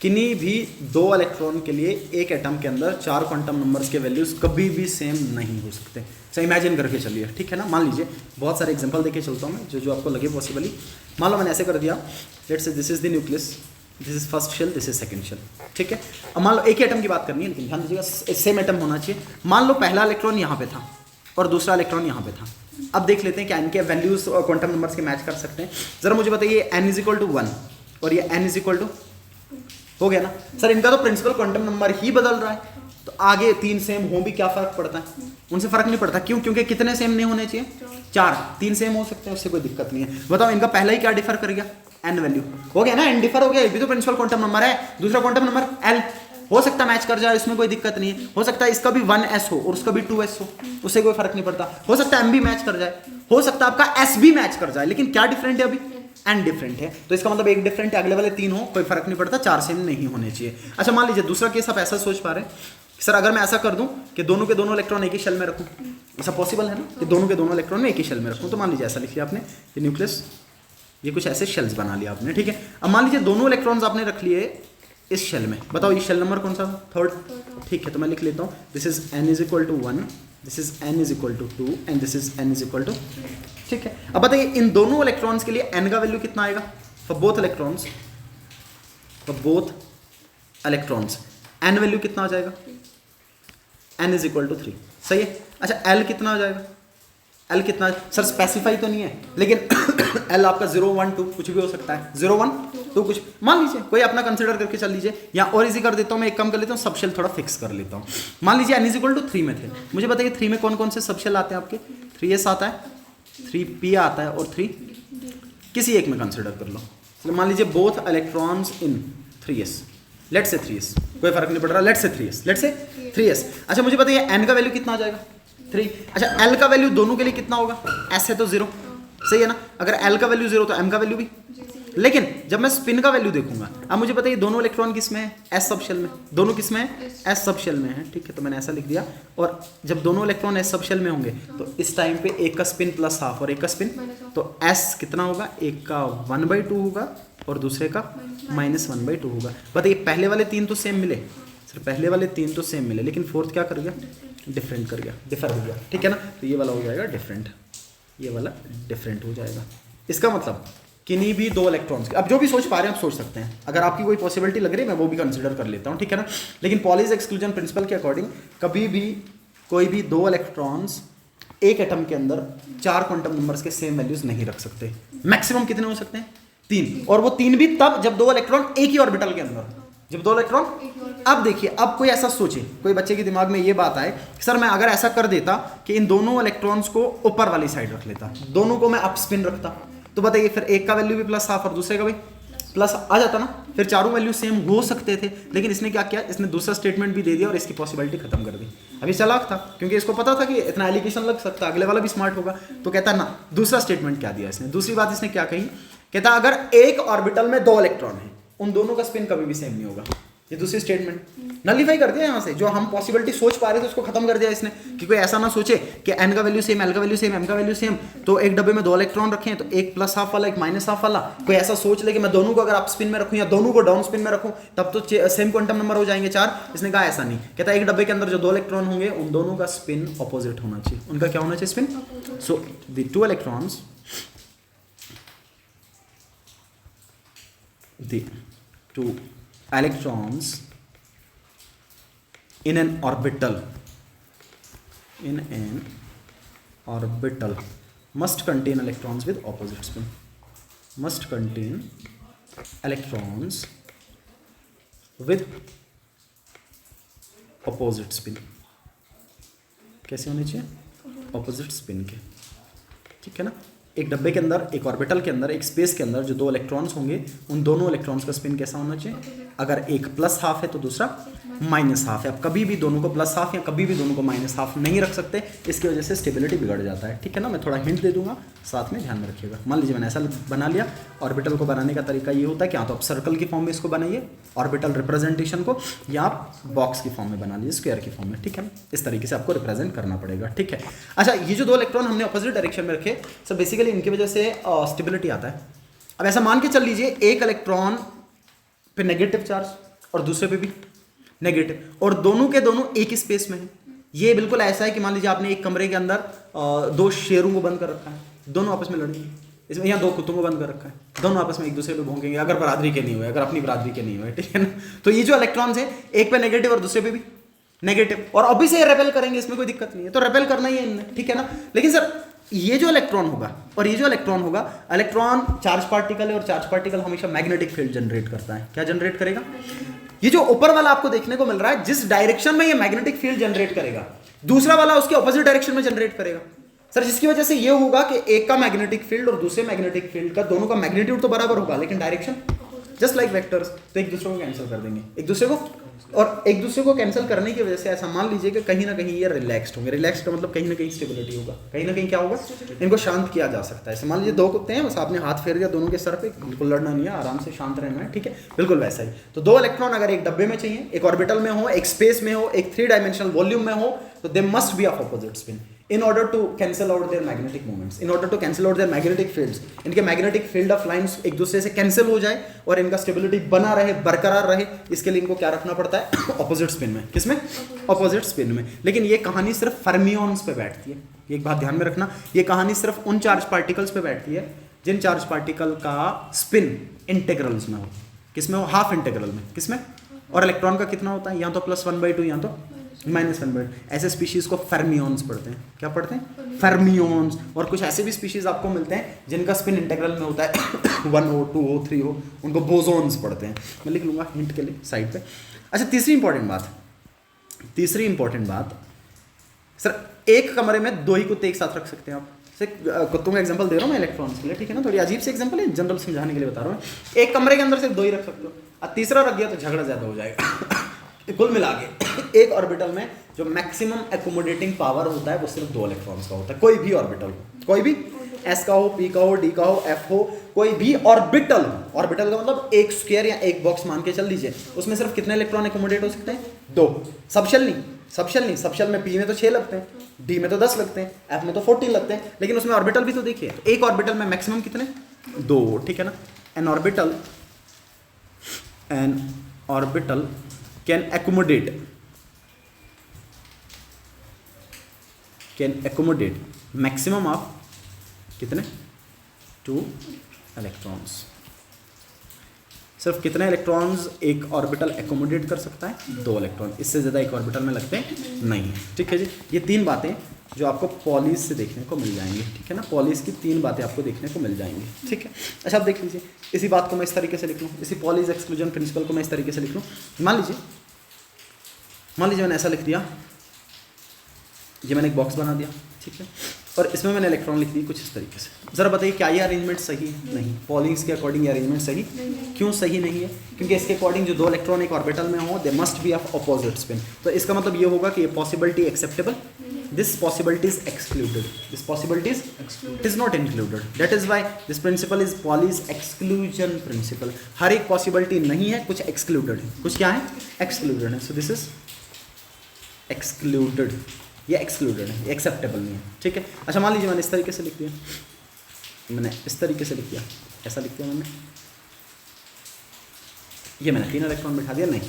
किन्हीं भी 2 इलेक्ट्रॉन के लिए एक एटम के अंदर 4 क्वांटम नंबर्स के वैल्यूज कभी भी सेम नहीं हो सकते। सही इमेजिन करके चलिए, ठीक है ना। मान लीजिए, बहुत सारे एग्जांपल देके चलता हूँ मैं, जो आपको लगे पॉसिबली। मान लो मैंने ऐसे कर दिया, let's say this is the nucleus, this is first shell, this is second shell. ठीक है, अब मान लो एक ही एटम की बात करनी है, लेकिन ध्यान दीजिएगा सेम एटम होना चाहिए। मान लो पहला इलेक्ट्रॉन यहाँ पे था और दूसरा इलेक्ट्रॉन यहाँ पे था। अब देख लेते हैं क्या इनके वैल्यूज क्वांटम नंबर्स के मैच कर सकते हैं। जरा मुझे बताइए, n = 1 और ये n = हो गया ना सर, इनका तो प्रिंसिपल क्वांटम नंबर ही बदल रहा है, तो आगे 3 सेम हो भी क्या फर्क पड़ता है, उनसे फर्क नहीं पड़ता। क्यों? क्योंकि कितने सेम नहीं होने चाहिए, 4, 3 सेम हो सकते हैं, उससे कोई दिक्कत नहीं है। बताओ इनका पहला ही क्या डिफर कर गया, n वैल्यू हो गया ना, n डिफर हो गया, ये भी तो प्रिंसिपल क्वांटम नंबर है, दूसरा क्वांटम नंबर l हो सकता है मैच कर जाए, इसमें कोई दिक्कत नहीं है। हो सकता है इसका भी 1s हो और उसका भी 2s हो, उससे कोई फर्क नहीं पड़ता। हो सकता है m भी मैच कर जाए, हो सकता है आपका s भी मैच कर जाए, लेकिन क्या डिफरेंट है, अभी n डिफरेंट है। तो इसका मतलब एक डिफरेंट है, अगले वाले 3 हो, कोई फर्क नहीं पड़ता, 4 सेम नहीं होने चाहिए। अच्छा, मान लीजिए दूसरा केस आप ऐसा सोच पा रहे हैं, सर अगर मैं ऐसा कर दूं कि दोनों के दोनों इलेक्ट्रॉन एक ही शेल में रखूं, ऐसा पॉसिबल है ना कि दोनों के दोनों इलेक्ट्रॉन में एक ही शेल में रखूं। तो मान लीजिए ऐसा लिखिए आपने, ये न्यूक्लियस, ये कुछ ऐसे शेल्स बना लिया आपने, ठीक है। अब मान लीजिए दोनों इलेक्ट्रॉन्स आपने रख लिए इस शेल में, बताओ ये शेल नंबर कौन सा, 3rd, ठीक है। तो मैं लिख लेता हूँ, this is n = 1, this is n = 2 and this is n = 3, ठीक है। अब बताइए इन दोनों इलेक्ट्रॉन्स के लिए n का वैल्यू कितना आएगा, for both electrons n value कितना आ जाएगा, n = 3, सही है। अच्छा, l कितना आ जाएगा, l कितना, सर स्पेसिफाई तो नहीं है, लेकिन l आपका 0, 1, 2 कुछ भी हो सकता है, 0, 1, 2 कुछ, मान लीजिए कोई अपना कंसिडर करके चल लीजिए, या और इजी कर देता हूँ मैं, एक कम कर लेता हूँ, सब शेल थोड़ा फिक्स कर लेता हूँ। मान लीजिए n = 3 में थे, मुझे बताइए 3 में कौन कौन से सब शेल आते हैं आपके, 3s आता है, 3p आता है और 3, किसी एक में कंसिडर कर लो। तो मान लीजिए both electrons in 3s, let's say 3s, कोई फर्क नहीं पड़ रहा, लेट्स से 3s। अच्छा मुझे बताइए n का वैल्यू कितना आ जाएगा, 3। अच्छा, l का वैल्यू दोनों के लिए कितना होगा, s है तो 0, सही है ना। अगर l का वैल्यू 0 तो m का वैल्यू भी, लेकिन जब मैं स्पिन का वैल्यू देखूंगा, अब मुझे बताइए दोनों इलेक्ट्रॉन किस में है, s सब शेल में, दोनों किस में है, s सब शेल में है, ठीक है। तो मैंने ऐसा लिख दिया, और जब दोनों इलेक्ट्रॉन s सब शेल में होंगे तो इस टाइम पे एक का स्पिन +½ और एक का स्पिन, तो s कितना होगा, एक का 1/2 होगा और दूसरे का -1/2 होगा। बताइए पहले वाले 3 तो सेम मिले, सर पहले वाले 3 तो सेम मिले, लेकिन 4th क्या कर गया, डिफरेंट कर गया, डिफर हो गया, ठीक है ना। तो ये वाला हो जाएगा डिफरेंट, ये वाला डिफरेंट हो जाएगा। इसका मतलब किन्हीं भी 2 इलेक्ट्रॉन्स, अब जो भी सोच पा रहे हैं आप सोच सकते हैं, अगर आपकी कोई पॉसिबिलिटी लग रही है मैं वो भी कंसिडर कर लेता हूँ, ठीक है ना। लेकिन पॉलीज एक्सक्लूजन प्रिंसिपल के अकॉर्डिंग कभी भी कोई भी 2 इलेक्ट्रॉन्स एक एटम के अंदर 4 क्वांटम नंबर्स के सेम वैल्यूज नहीं रख सकते। मैक्सिमम कितने हो सकते हैं, 3, और वो 3 भी तब जब 2 इलेक्ट्रॉन एक ही ऑर्बिटल के अंदर, जब 2 इलेक्ट्रॉन। अब देखिए, अब कोई ऐसा सोचे, कोई बच्चे के दिमाग में ये बात आए, सर मैं अगर ऐसा कर देता कि इन दोनों इलेक्ट्रॉन्स को ऊपर वाली साइड रख लेता, दोनों को मैं अप स्पिन रखता, तो बताइए फिर एक का वैल्यू भी +½ और दूसरे का भी प्लस आ जाता ना, फिर चारों वैल्यू सेम हो सकते थे, लेकिन इसने क्या किया, इसने दूसरा स्टेटमेंट भी दे दिया और इसकी पॉसिबिलिटी खत्म कर दी। अभी चालाक था क्योंकि इसको पता था कि इतना एलिगेशन लग सकता है, अगले वाला भी स्मार्ट होगा, तो कहता ना दूसरा स्टेटमेंट क्या दिया इसने। दूसरी बात इसने क्या कही, कहता अगर एक ऑर्बिटल में 2 इलेक्ट्रॉन है, उन दोनों का स्पिन कभी भी सेम नहीं होगा। ये दूसरी स्टेटमेंट नलीफाई कर दिया यहाँ से, जो हम पॉसिबिलिटी सोच पा रहे थे उसको खत्म कर दिया इसने, कि कोई ऐसा ना सोचे कि n का वैल्यू सेम, l का वैल्यू सेम, m का वैल्यू सेम, तो एक डब्बे में 2 इलेक्ट्रॉन रखे हैं तो एक प्लस हाफ वाला एक माइनस हाफ वाला, कोई ऐसा सोच ले कि मैं दोनों को अगर अप स्पिन में रखूं या दोनों को डाउन स्पिन में रखूं तब तो सेम क्वांटम नंबर हो जाएंगे 4। इसने कहा ऐसा नहीं, कहता एक डब्बे के अंदर जो 2 इलेक्ट्रॉन होंगे उन दोनों का स्पिन अपोजिट होना चाहिए। उनका क्या होना चाहिए, spin. So the 2 electrons, the 2 electrons in an orbital must contain electrons with opposite spin, must contain electrons with opposite spin। कैसे होने चाहिए, ऑपोजिट स्पिन के, ठीक है ना। एक डब्बे के अंदर, एक ऑर्बिटल के अंदर, एक स्पेस के अंदर जो 2 इलेक्ट्रॉन्स होंगे उन दोनों इलेक्ट्रॉन्स का स्पिन कैसा होना चाहिए, अगर एक प्लस हाफ है तो दूसरा माइनस हाफ है। अब कभी भी दोनों को प्लस हाफ या कभी भी दोनों को माइनस हाफ नहीं रख सकते, इसकी वजह से स्टेबिलिटी बिगड़ जाता है, ठीक है ना। मैं थोड़ा हिंट दे दूंगा, साथ में ध्यान में रखिएगा। मान लीजिए मैंने ऐसा बना लिया, ऑर्बिटल को बनाने का तरीका ये होता है कि या तो आप सर्कल की फॉर्म में इसको बनाइए ऑर्बिटल रिप्रेजेंटेशन को, या आप बॉक्स की फॉर्म में बना लीजिए, स्क्वायर की फॉर्म में, ठीक है। इस तरीके से आपको रिप्रेजेंट करना पड़ेगा, ठीक है। अच्छा, ये जो 2 इलेक्ट्रॉन हमने अपोजिट डायरेक्शन में रखे, सो बेसिकली इनकी वजह से स्टेबिलिटी आता है। अब ऐसा मान के चल लीजिए एक इलेक्ट्रॉन पे नेगेटिव चार्ज और दूसरे पे भी नेगेटिव, और दोनों के दोनों एक ही स्पेस में है। ये बिल्कुल ऐसा है कि मान लीजिए आपने एक कमरे के अंदर 2 शेरों को बंद कर रखा है, दोनों आपस में लड़ेंगे। इसमें यहाँ 2 कुत्तों को बंद कर रखा है, दोनों आपस में एक दूसरे पे भौंकेंगे, अगर बरादरी के नहीं हुए, अगर अपनी बरादरी के नहीं हुए, ठीक है ना। तो ये जो इलेक्ट्रॉन्स है, एक पे नेगेटिव और दूसरे पे भी नेगेटिव, और अभी से रेबेल करेंगे, इसमें कोई दिक्कत नहीं है, तो रेबेल करना ही है इनने, ठीक है ना। लेकिन सर ये जो इलेक्ट्रॉन होगा और ये जो इलेक्ट्रॉन होगा, इलेक्ट्रॉन चार्ज पार्टिकल है और चार्ज पार्टिकल हमेशा मैग्नेटिक फील्ड जनरेट करता है। क्या जनरेट करेगा, ये जो ऊपर वाला आपको देखने को मिल रहा है, जिस डायरेक्शन में ये मैग्नेटिक फील्ड जनरेट करेगा, दूसरा वाला उसके ऑपोजिट डायरेक्शन में जनरेट करेगा सर, जिसकी वजह से ये होगा कि एक का मैग्नेटिक फील्ड और दूसरे मैग्नेटिक फील्ड का दोनों का मैग्नीट्यूड तो बराबर होगा, लेकिन डायरेक्शन जस्ट लाइक वेक्टर्स, तो एक दूसरे को कैंसिल कर देंगे, एक दूसरे को, और एक दूसरे को कैंसिल करने की वजह से ऐसा मान लीजिए कि कहीं ना कहीं ये रिलैक्स्ड होंगे। रिलैक्स्ड का मतलब कहीं ना कहीं स्टेबिलिटी होगा, कहीं ना कहीं क्या होगा, इनको शांत किया जा सकता है। ऐसे मान लीजिए 2 कुत्ते हैं, बस आपने हाथ फेर दिया दोनों के सर पे, बिल्कुल लड़ना नहीं है, आराम से शांत रहना है, ठीक है, बिल्कुल वैसा ही। तो 2 इलेक्ट्रॉन अगर एक डब्बे में चाहिए, एक ऑर्बिटल में हो, एक स्पेस में हो, एक 3 डायमेंशनल वॉल्यूम में हो, तो दे must be of opposite spin in order to cancel out their magnetic moments, in order to cancel out their magnetic fields। इनके मैग्नेटिक फील्ड ऑफ लाइंस एक दूसरे से कैंसिल हो जाए और इनका स्टेबिलिटी बना रहे, बरकरार रहे, इसके लिए इनको क्या रखना पड़ता है, ऑपोजिट स्पिन में। किसमें, ऑपोजिट स्पिन में। लेकिन ये कहानी सिर्फ फर्मियंस पे बैठती है, एक बात ध्यान में रखना, ये कहानी सिर्फ उन चार्ज पार्टिकल्स पे बैठती है जिन चार्ज पार्टिकल का स्पिन इंटेग्रल्स में हो। किसमें हो, हाफ इंटेग्रल में। किसमें, और इलेक्ट्रॉन का कितना होता है, यहाँ तो +1/2, यहाँ तो -1/2। ऐसे स्पीशीज को फर्मियंस पढ़ते हैं। क्या पढ़ते हैं, फर्मियंस। और कुछ ऐसे भी स्पीशीज आपको मिलते हैं जिनका स्पिन इंटेग्रल में होता है 1 हो, 2 हो, 3 हो, उनको बोसोन्स पढ़ते हैं। मैं लिख लूँगा हिंट के लिए साइड पे। अच्छा, तीसरी इंपॉर्टेंट बात सर, एक कमरे में 2 ही कुत्ते एक साथ रख सकते हैं आप। कुत्तों का एग्जांपल दे रहा हूँ मैं इलेक्ट्रॉन्स के लिए, ठीक है ना, थोड़ी अजीब से एग्जांपल है, जनरल समझाने के लिए बता रहा हूँ। एक कमरे के अंदर सिर्फ 2 ही रख सकते हो, और तीसरा रख गया तो झगड़ा ज़्यादा हो जाएगा। कुल मिला के एक ऑर्बिटल में जो मैक्सिमम एकोमोडेटिंग पावर होता है वो सिर्फ 2 इलेक्ट्रॉन्स का होता है। कोई भी ऑर्बिटल हो, कोई भी, S का हो, P का हो, D का हो, F हो, कोई भी ऑर्बिटल हो। ऑर्बिटल का मतलब एक स्क्वायर या एक बॉक्स मान के चल लीजिए, उसमें सिर्फ कितने इलेक्ट्रॉन एकोमोडेट हो सकते हैं, 2। सबशेल नहीं, सबशेल में P में तो 6 लगते हैं, D में तो 10 लगते हैं, F में तो 14 लगते हैं, लेकिन उसमें ऑर्बिटल भी तो देखिए, तो एक ऑर्बिटल में मैक्सिमम कितने, 2, ठीक है ना। N orbital can accommodate maximum of कितने, 2 इलेक्ट्रॉन्स। सिर्फ कितने इलेक्ट्रॉन्स एक ऑर्बिटल एकोमोडेट कर सकता है, 2 इलेक्ट्रॉन, इससे ज़्यादा एक ऑर्बिटल में लगते नहीं है, ठीक है जी। ये 3 बातें जो आपको पॉलीज से देखने को मिल जाएंगी, ठीक है ना, पॉलीज की 3 बातें आपको देखने को मिल जाएंगी, ठीक है। अच्छा, आप देख लीजिए, इसी बात को मैं इस तरीके से लिख लूँ, इसी पॉलीज एक्सक्लूजन प्रिंसिपल को मैं इस तरीके से लिख लूँ। मान लीजिए मैंने ऐसा लिख दिया, ये मैंने एक बॉक्स बना दिया, ठीक है। और इसमें मैंने इलेक्ट्रॉन लिख दी कुछ इस तरीके से। ज़रा बताइए क्या ये अरेंजमेंट सही है? नहीं। पॉलिंग्स के अकॉर्डिंग ये अरेंजमेंट सही क्यों सही नहीं है? क्योंकि इसके अकॉर्डिंग जो दो इलेक्ट्रॉन एक ऑर्बिटल में हो, they must be of opposite spin. तो इसका मतलब ये होगा कि ये possibility acceptable, this possibility is excluded, this possibility is not included. That is why this principle is Pauli's exclusion principle. हर एक पॉसिबिलिटी नहीं है, कुछ एक्सक्लूडेड है, कुछ क्या है? एक्सक्लूडेड है। सो दिस इज एक्सक्लूडेड, ये एक्सक्लूडेड है, ये एक्सेप्टेबल नहीं है, ठीक है। अच्छा मान लीजिए मैंने इस तरीके से लिख दिया, मैंने इस तरीके से लिख दिया, ऐसा लिख दिया मैंने, ये मैंने 3 इलेक्ट्रॉन बिठा दिया, नहीं,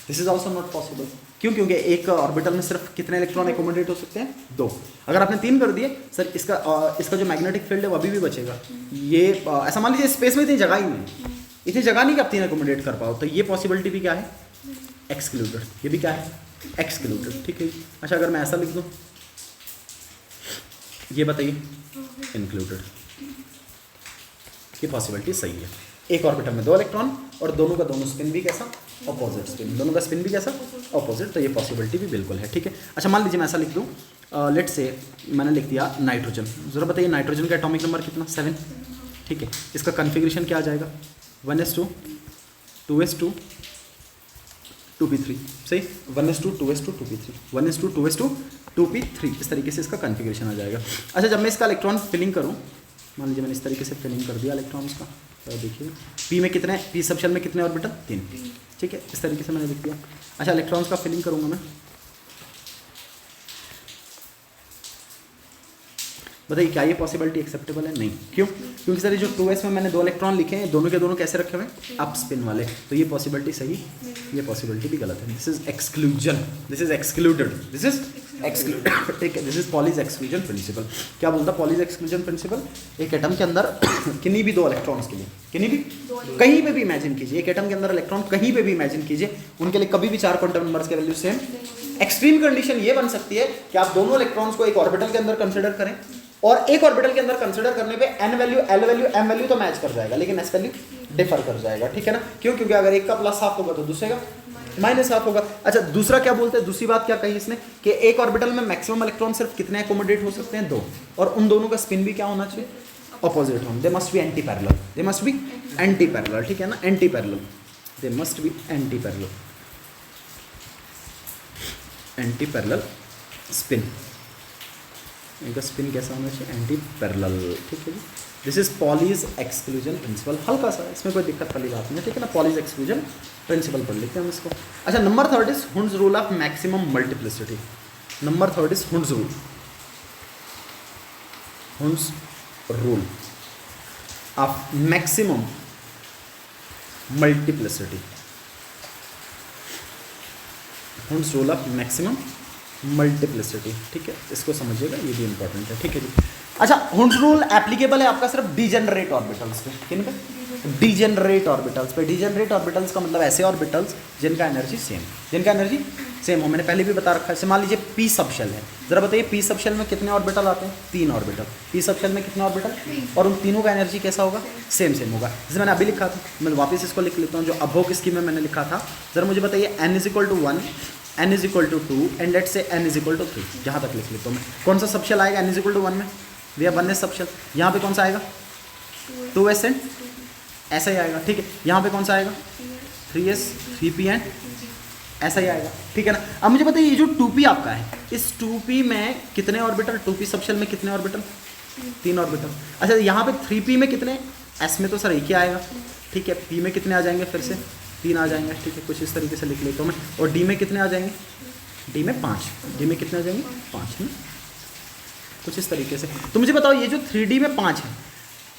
this is also not possible. क्यों? क्योंकि एक ऑर्बिटल में सिर्फ कितने इलेक्ट्रॉन एकोमोडेट हो सकते हैं? 2। अगर आपने 3 कर दिए सर, इसका जो मैग्नेटिक फील्ड है वो अभी भी बचेगा। ये ऐसा मान लीजिए स्पेस में इतनी जगह ही नहीं, इतनी जगह नहीं कि आप 3 एकोमोडेट कर पाओ, तो ये पॉसिबिलिटी भी क्या है? एक्सक्लूडेड। ये भी क्या है? एक्सक्लूडेड, ठीक है। अच्छा अगर मैं ऐसा लिख दूं, ये बताइए इंक्लूडेड, ये पॉसिबिलिटी सही है। एक ऑर्बिटल में 2 इलेक्ट्रॉन और दोनों का दोनों स्पिन भी कैसा? ऑपोजिट स्पिन, दोनों का स्पिन भी कैसा? ऑपोजिट, तो ये पॉसिबिलिटी भी बिल्कुल है, ठीक है। अच्छा मान लीजिए मैं ऐसा लिख दूं, लेट से मैंने लिख दिया नाइट्रोजन। जरा बताइए नाइट्रोजन का एटॉमिक नंबर कितना? 7, ठीक है। इसका कन्फिग्रेशन क्या आ जाएगा? 1s2 2s2 2p3, सही, 1s2 2s2 2p3, 1s2 2s2 2p3, इस तरीके से इसका कन्फिग्रेशन आ जाएगा। अच्छा जब मैं इसका इलेक्ट्रॉन फिलिंग करूं, मान लीजिए मैंने इस तरीके से फिलिंग कर दिया इलेक्ट्रॉन्स का, तो देखिए पी में कितने, पी सब शेल में कितने ऑर्बिटल? 3, ठीक है, इस तरीके से मैंने लिख दिया। अच्छा इलेक्ट्रॉन्स का फिलिंग करूंगा मैं, बताइए क्या ये पॉसिबिलिटी एक्सेप्टेबल है? नहीं। क्यों? क्योंकि सर ये जो 2s में मैंने 2 इलेक्ट्रॉन लिखे हैं, दोनों के दोनों कैसे रखे हुए हैं? अप स्पिन वाले, तो ये पॉसिबिलिटी सही, ये पॉसिबिलिटी भी गलत है। This is exclusion, this is excluded, this is excluded, ठीक है। This is Pauli's exclusion principle. क्या बोलता पॉलीज एक्सक्लूजन प्रिंसिपल? एक एटम के अंदर किन्हीं भी 2 इलेक्ट्रॉन्स के लिए, किन्हीं भी कहीं पे भी इमेजिन कीजिए, एक एटम के अंदर इलेक्ट्रॉन कहीं पे भी इमेजिन कीजिए, उनके लिए कभी भी 4 क्वांटम नंबर्स के वैल्यू सेम। एक्सट्रीम कंडीशन ये बन सकती है कि आप दोनों इलेक्ट्रॉन्स को एक ऑर्बिटल के अंदर कंसिडर करें, और एक ऑर्बिटल के अंदर कंसिडर करने पे n value, l value, m value तो मैच कर जाएगा, लेकिन s वैल्यू डिफर कर जाएगा, ठीक है ना। क्यों? क्योंकि अगर एक का प्लस हाफ होगा तो दूसरे का माइनस हाफ होगा। अच्छा दूसरा क्या बोलते हैं, दूसरी बात क्या कही इसने कि एक ऑर्बिटल में मैक्सिमम इलेक्ट्रॉन सिर्फ कितने एकोमोडेट हो सकते हैं? 2, और उन दोनों का स्पिन भी क्या होना चाहिए? अपोजिट होना, they must be anti parallel, they must be anti parallel, ठीक है ना, anti parallel, they must be anti parallel, anti parallel spin, इनका स्पिन कैसा होना चाहिए? एंटी पैरेलल, ठीक है जी। This is Pauli's exclusion principle, हल्का सा, इसमें कोई दिक्कत वाली बात नहीं है, ठीक है ना। पॉलीज एक्सक्लूजन प्रिंसिपल पढ़ लेते हैं हम इसको। अच्छा number 3 is Hund's rule of maximum multiplicity. Number 3 is Hund's rule, Hund's rule of maximum multiplicity, Hund's rule of maximum multiplicity, ठीक है, इसको समझिएगा, ये भी इंपॉर्टेंट है, ठीक है जी। अच्छा हुंड्स रूल एप्लीकेबल है आपका सिर्फ डिजेनरेट ऑर्बिटल्स पे, किन पे? डिजेनरेट ऑर्बिटल्स पे। डिजेनरेट ऑर्बिटल्स का मतलब ऐसे ऑर्बिटल्स जिनका एनर्जी सेम, जिनका एनर्जी सेम हो। मैंने पहले भी बता रखा है, मान लीजिए पी सबशेल है, जरा बताइए पी सबशेल में कितने ऑर्बिटल आते हैं? 3 ऑर्बिटल। पी सबशेल में कितने ऑर्बिटल? और उन तीनों का एनर्जी कैसा होगा? सेम सेम होगा। जैसे मैंने अभी लिखा था, मैं वापस इसको लिख लेता हूँ, जो अभोग स्कीम में मैंने लिखा था। जरा मुझे बताइए n = 1, n = 2 and let's say n = 3, यहाँ तक लिख लेता हूँ मैं। कौन सा सबशेल आएगा n = 1 में? भैया 1s सबशेल। यहाँ पे कौन सा आएगा? 2s एंड ऐसा ही आएगा, ठीक है। यहाँ पे कौन सा आएगा? 3s 3p एंड ऐसा ही आएगा, ठीक है ना। अब मुझे बताइए ये जो 2p आपका है, इस 2p में कितने ऑर्बिटल? 2p सबशेल में कितने ऑर्बिटल? 3 ऑर्बिटल। अच्छा यहाँ पे 3p में कितने? s में तो सर एक ही आएगा, ठीक है। p में कितने आ जाएंगे? फिर से 3 आ जाएंगे, ठीक है। कुछ इस तरीके से लिख लेता हूँ मैं। और d में कितने आ जाएंगे? d में 5, d में कितने आ जाएंगे? 5 है, कुछ इस तरीके से। तो मुझे बताओ ये जो 3d में 5 है,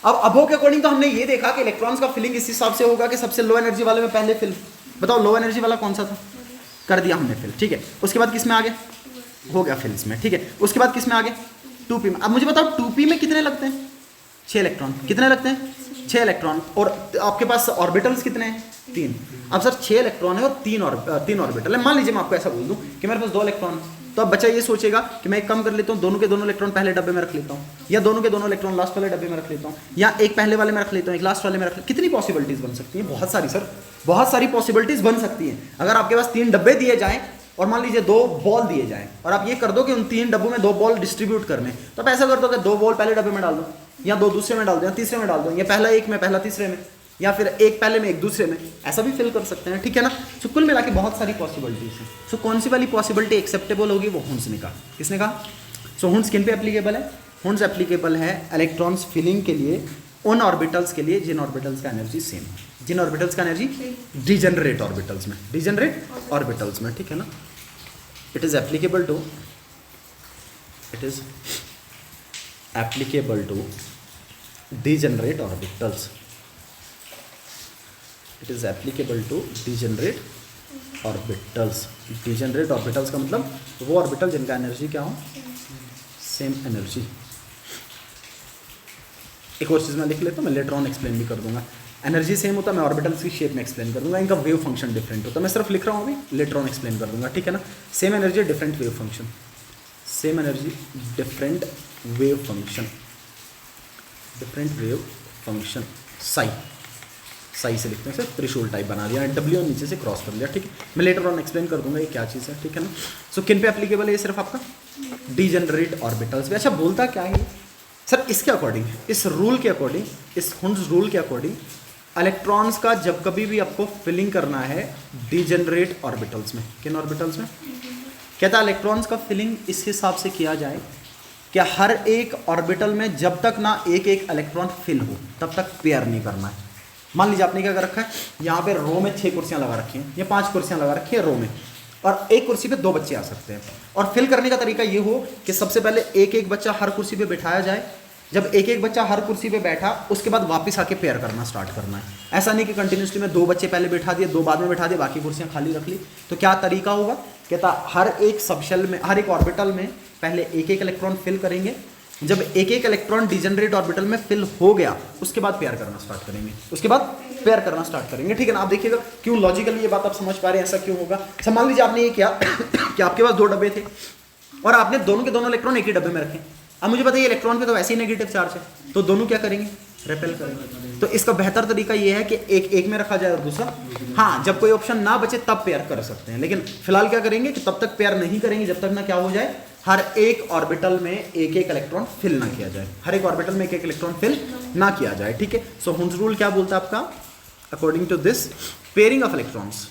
अब अभोग के अकॉर्डिंग तो हमने ये देखा कि इलेक्ट्रॉन्स का फिलिंग इस हिसाब से होगा कि सबसे लो एनर्जी वाले में पहले फिल। बताओ लो एनर्जी वाला कौन सा था? कर दिया हमने फिल, ठीक है। उसके बाद किस में आ गया? हो गया फिल इसमें, ठीक है। उसके बाद किस में आ गया? 2p में। अब मुझे बताओ 2p में कितने लगते हैं? 6 इलेक्ट्रॉन। कितने लगते हैं? 6 इलेक्ट्रॉन। और आपके पास ऑर्बिटल्स कितने हैं? 3। अब सर 6 इलेक्ट्रॉन है और 3 ऑर्बिटल है। मान लीजिए मैं आपको ऐसा बोल दूं कि मेरे पास 2 इलेक्ट्रॉन, तो अब बच्चा ये सोचेगा कि मैं एक कम कर लेता हूँ, दोनों के दोनों इलेक्ट्रॉन पहले डब्बे में रख लेता हूँ, या दोनों के दोनों इलेक्ट्रॉन लास्ट वाले डब्बे में रख लेता हूँ, या एक पहले वाले में रख लेता हूँ, एक लास्ट वाले में रख लेता हूँ। कितनी पॉसिबिलिटीज बन सकती हैं? बहुत सारी सर, बहुत सारी पॉसिबिलिटीज बन सकती हैं। अगर आपके पास 3 डब्बे दिए जाएं और मान लीजिए 2 बॉल दिए जाएं और आप ये कर दो कि उन 3 डब्बों में 2 बॉल डिस्ट्रीब्यूट करने, तो आप ऐसा कर दो कि 2 बॉल पहले डब्बे में डाल दो, या 2 दूसरे में डाल दो, या तीसरे में डाल दो, या पहला एक में पहला तीसरे में, या फिर एक पहले में एक दूसरे में, ऐसा भी फिल कर सकते हैं, ठीक है ना। सो कुल मिला के बहुत सारी पॉसिबिलिटीज हैं। सो कौन सी वाली पॉसिबिलिटी एक्सेप्टेबल होगी, वो हुंस ने कहा। किसने कहा? सो हुंस किन पे एप्लीकेबल है? हुंस एप्लीकेबल है इलेक्ट्रॉन्स फिलिंग के लिए उन ऑर्बिटल्स के लिए जिन ऑर्बिटल्स का एनर्जी सेम है, जिन ऑर्बिटल्स का एनर्जी डिजेनरेट ऑर्बिटल्स में, डिजेनरेट ऑर्बिटल्स में, ठीक है ना। It is applicable to degenerate orbitals. It is applicable to degenerate orbitals. Degenerate orbitals का मतलब वो ऑर्बिटल जिनका एनर्जी क्या हो, सेम एनर्जी। एक और चीज़ मैं लिख लेता हूँ, मैं लेटर ऑन एक्सप्लेन भी कर दूंगा। एनर्जी सेम होता है, मैं ऑर्बिटल्स की शेप में एक्सप्लेन कर दूंगा, इनका वेव फंक्शन डिफरेंट होता है, मैं सिर्फ लिख रहा हूँ अभी, लेटर ऑन एक्सप्लेन कर दूंगा, ठीक है ना। Same energy different wave function, same energy different wave function, different wave function, Sai से लिखते हैं, सर त्रिशूल टाइप बना दिया, डब्ल्यू नीचे से क्रॉस कर लिया, ठीक है। मैं लेटर ऑन एक्सप्लेन कर दूंगा ये क्या चीज़ है, ठीक है ना। सो किन पे एप्लीकेबल है ये? सिर्फ आपका डिजेनरेट ऑर्बिटल्स पे। अच्छा, बोलता क्या है सर? इसके अकॉर्डिंग, इस रूल के अकॉर्डिंग, इस हुंस रूल के अकॉर्डिंग, इलेक्ट्रॉन्स का जब कभी भी आपको फिलिंग करना है डिजेनरेट ऑर्बिटल्स में, किन ऑर्बिटल्स में? कहता है इलेक्ट्रॉन्स का फिलिंग इस हिसाब से किया जाए कि हर एक ऑर्बिटल में जब तक ना एक एक इलेक्ट्रॉन फिल हो तब तक पेयर नहीं करना है। मान लीजिए आपने क्या कर रखा है, यहाँ पे रो में 6 कुर्सियाँ लगा रखी हैं या 5 कुर्सियाँ लगा रखी है रो में, और एक कुर्सी पे 2 बच्चे आ सकते हैं। और फिल करने का तरीका ये हो कि सबसे पहले एक एक बच्चा हर कुर्सी पे बैठाया जाए, जब एक एक बच्चा हर कुर्सी पे बैठा उसके बाद वापस आके पेयर करना स्टार्ट करना है। ऐसा नहीं कि कंटिन्यूसली में 2 बच्चे पहले बैठा दिए, 2 बाद में बैठा दिए, बाकी कुर्सियाँ खाली रख ली। तो क्या तरीका होगा? कहता हर एक सबशेल में, हर एक ऑर्बिटल में पहले एक एक इलेक्ट्रॉन फिल करेंगे, जब एक एक इलेक्ट्रॉन डिजेनरेट ऑर्बिटल में फिल हो गया उसके बाद पेयर करना स्टार्ट करेंगे, उसके बाद पेयर करना स्टार्ट करेंगे, ठीक है ना। आप देखिएगा क्यों लॉजिकली ये बात आप समझ पा रहे हैं, ऐसा क्यों होगा। अच्छा, मान लीजिए आपने ये किया कि आपके पास 2 डब्बे थे और आपने दोनों के दोनों इलेक्ट्रॉन एक ही डब्बे में रखे। अब मुझे पता है ये इलेक्ट्रॉन पे तो वैसे ही नेगेटिव चार्ज है, तो दोनों क्या करेंगे? रिपेल करेंगे। तो इसका बेहतर तरीका ये है कि एक में रखा जाए और दूसरा, हाँ, जब कोई ऑप्शन ना बचे तब पेयर कर सकते हैं, लेकिन फिलहाल क्या करेंगे कि तब तक पेयर नहीं करेंगे जब तक ना क्या हो जाए, हर एक ऑर्बिटल में एक एक इलेक्ट्रॉन फिल ना किया जाए, हर एक ऑर्बिटल में एक एक इलेक्ट्रॉन फिल ना किया जाए, ठीक है। सो हुंस रूल क्या बोलता है आपका? According to this, pairing of electrons,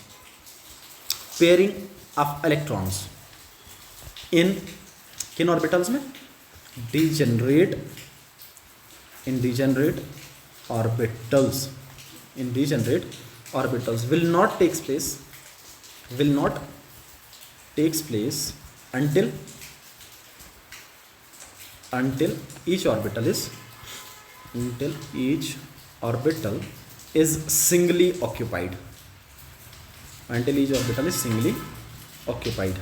pairing of electrons in किन ऑर्बिटल्स में? Degenerate, in degenerate orbitals, in degenerate orbitals will not takes place until each orbital is singly occupied, until each orbital is singly occupied।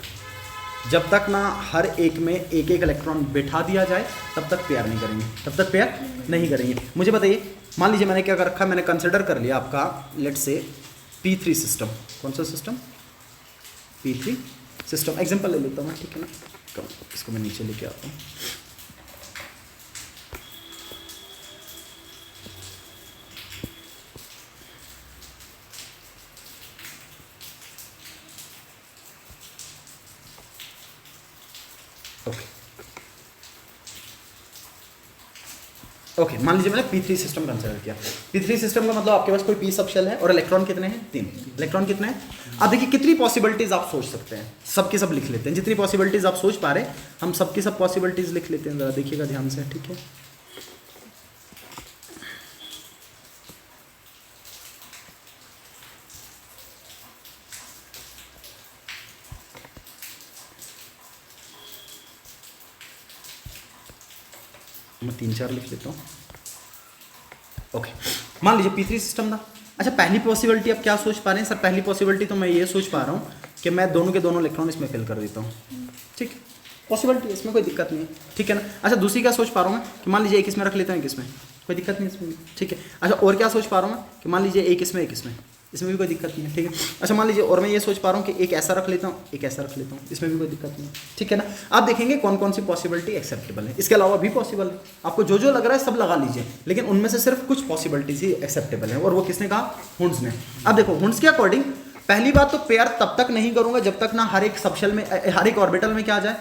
जब तक ना हर एक में एक एक इलेक्ट्रॉन बैठा दिया जाए तब तक पेयर नहीं करेंगे, तब तक पेयर नहीं करेंगे। मुझे बताइए, मान लीजिए मैंने क्या कर रखा है, मैंने कंसिडर कर लिया आपका लेट्स से P3 सिस्टम। कौन सा सिस्टम? P3 system. एग्जांपल ले लेता हूँ मैं, ठीक है ना। कम, इसको मैं नीचे लेके आता हूँ। ओके, मान लीजिए मैंने P3 सिस्टम कंसिडर किया। P3 सिस्टम का मतलब आपके पास कोई P सबशेल है और इलेक्ट्रॉन कितने हैं? 3। इलेक्ट्रॉन कितने हैं? आप देखिए कितनी पॉसिबिलिटीज आप सोच सकते हैं, सबकी सब लिख लेते हैं। जितनी पॉसिबिलिटीज आप सोच पा रहे हैं हम सबकी सब पॉसिबिलिटीज लिख लेते हैं। जरा देखिएगा ध्यान से, ठीक है। मैं 3-4 लिख लेता हूँ। ओके, मान लीजिए P3 सिस्टम था। अच्छा, पहली पॉसिबिलिटी आप क्या सोच पा रहे हैं? सर पहली पॉसिबिलिटी तो मैं ये सोच पा रहा हूँ कि मैं दोनों के दोनों इलेक्ट्रॉन इसमें फिल कर देता हूँ, ठीक, पॉसिबिलिटी, इसमें कोई दिक्कत नहीं है, ठीक है ना। अच्छा, दूसरी क्या सोच पा रहा हूँ मैं कि मान लीजिए एक इसमें रख लेता हूँ, एक इसमें, कोई दिक्कत नहीं इसमें, ठीक है। अच्छा, और क्या सोच पा रहा हूँ मैं कि मान लीजिए एक इसमें, एक इसमें भी कोई दिक्कत नहीं है, ठीक है। अच्छा, मान लीजिए और मैं ये सोच पा रहा हूँ कि एक ऐसा रख लेता हूँ, एक ऐसा रख लेता हूँ, इसमें भी कोई दिक्कत नहीं है, ठीक है ना। आप देखेंगे कौन कौन सी पॉसिबिलिटी एक्सेप्टेबल है, इसके अलावा भी पॉसिबल है। आपको जो जो लग रहा है सब लगा लीजिए, लेकिन उनमें से सिर्फ कुछ पॉसिबिलिटीज ही एक्सेप्टेबल है, और वो किसने कहा? हुंस ने। अब देखो, हुंस के अकॉर्डिंग पहली बात तो पेयर तब तक नहीं करूंगा जब तक ना हर एक सबशेल में, हर एक ऑर्बिटल में क्या आ जाए,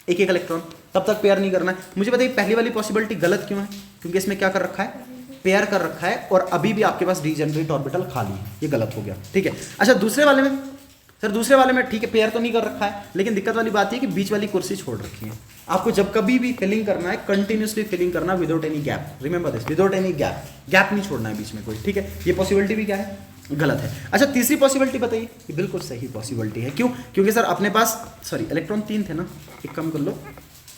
एक एक इलेक्ट्रॉन, तब तक पेयर नहीं करना है। मुझे बताइए पहली वाली पॉसिबिलिटी गलत क्यों है? क्योंकि इसमें क्या कर रखा है, पेयर कर रखा है, और अभी भी आपके पास डीजेनरेट ऑर्बिटल खाली है, ये गलत हो गया, ठीक है। अच्छा दूसरे वाले में, सर दूसरे वाले में ठीक है पेयर तो नहीं कर रखा है, लेकिन दिक्कत वाली बात है कि बीच वाली कुर्सी छोड़ रखी है। आपको जब कभी भी फिलिंग करना है कंटिन्यूसली फिलिंग करना without any gap, remember this, without any gap, gap नहीं छोड़ना है बीच में कोई, ठीक है। ये पॉसिबिलिटी भी क्या है, गलत है। अच्छा तीसरी पॉसिबिलिटी बताइए, ये बिल्कुल सही पॉसिबिलिटी है। क्यों? क्योंकि सर अपने पास सॉरी इलेक्ट्रॉन 3 थे ना, एक कम कर लो,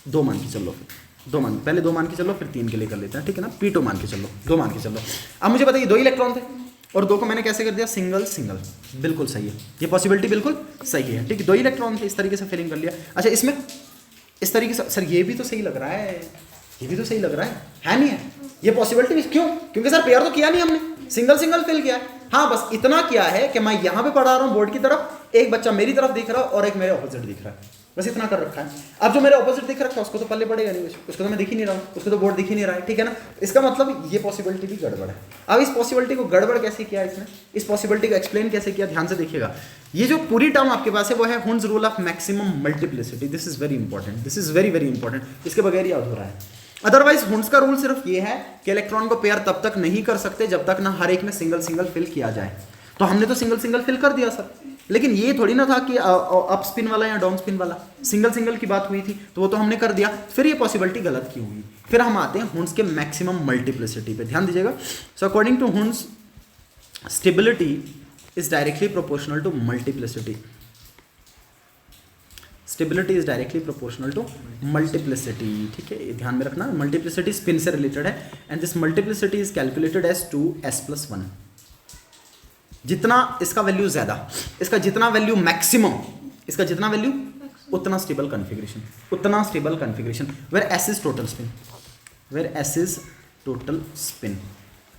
2 मान के चलो, फिर 2 मान, पहले 2 मान के चलो फिर 3 के लिए कर लेते हैं, ठीक है ना। P2 मान के चलो, 2 मान के चलो। अब मुझे बताइए 2 इलेक्ट्रॉन थे और 2 को मैंने कैसे कर दिया, सिंगल सिंगल, बिल्कुल सही है, ये पॉसिबिलिटी बिल्कुल सही है, ठीक है। 2 इलेक्ट्रॉन थे, इस तरीके से फिलिंग कर लिया। अच्छा इसमें इस तरीके से, सर ये भी तो सही लग रहा है, ये भी तो सही लग रहा है नहीं है? ये पॉसिबिलिटी क्यों? क्योंकि सर पेयर तो किया नहीं हमने, सिंगल सिंगल फिल किया है। हाँ बस इतना किया है कि मैं यहाँ पे पढ़ा रहा हूँ बोर्ड की तरफ, एक बच्चा मेरी तरफ दिख रहा है और एक मेरे ऑपोजिट दिख रहा है, बस इतना कर रखा है। अब जो मेरे ऑपोजिट दिख रखा है उसको तो पल्ले पड़ेगा नहीं, उसको तो मैं दिख ही नहीं रहा हूँ, उसको तो बोर्ड दिख ही नहीं रहा है, ठीक है ना। इसका मतलब ये पॉसिबिलिटी भी गड़बड़ है। अब इस पॉसिबिलिटी को गड़बड़ कैसे किया इसने, इस पॉसिबिलिटी को एक्सप्लेन कैसे किया, ध्यान से देखिएगा। ये जो पूरी टर्म आपके पास है वो है Hund's rule of maximum multiplicity, this is very important, this is very very important, इसके बगैर ही अधूरा है। अदरवाइज हुन्स का रूल सिर्फ ये है कि इलेक्ट्रॉन को पेयर तब तक नहीं कर सकते जब तक ना हर एक में सिंगल सिंगल फिल किया जाए। तो हमने तो सिंगल सिंगल फिल कर दिया सर, लेकिन ये थोड़ी ना था कि अप स्पिन वाला या डाउन स्पिन वाला, सिंगल सिंगल की बात हुई थी तो वो तो हमने कर दिया। फिर ये पॉसिबिलिटी गलत क्यों हुई? फिर हम आते हैं हुन्स के मैक्सिमम मल्टीप्लिसिटी पे, ध्यान दीजिएगा। So according to Hund's stability is directly proportional to multiplicity, stability is directly proportional to multiplicity, ठीक है, ध्यान में रखना। मल्टीप्लिसिटी स्पिन से रिलेटेड है and this multiplicity is calculated as 2s+1। जितना इसका वैल्यू ज्यादा, इसका जितना वैल्यू मैक्सिमम, इसका जितना वैल्यू उतना स्टेबल कॉन्फ़िगरेशन, उतना stable configuration, where s is total spin, where s is total spin.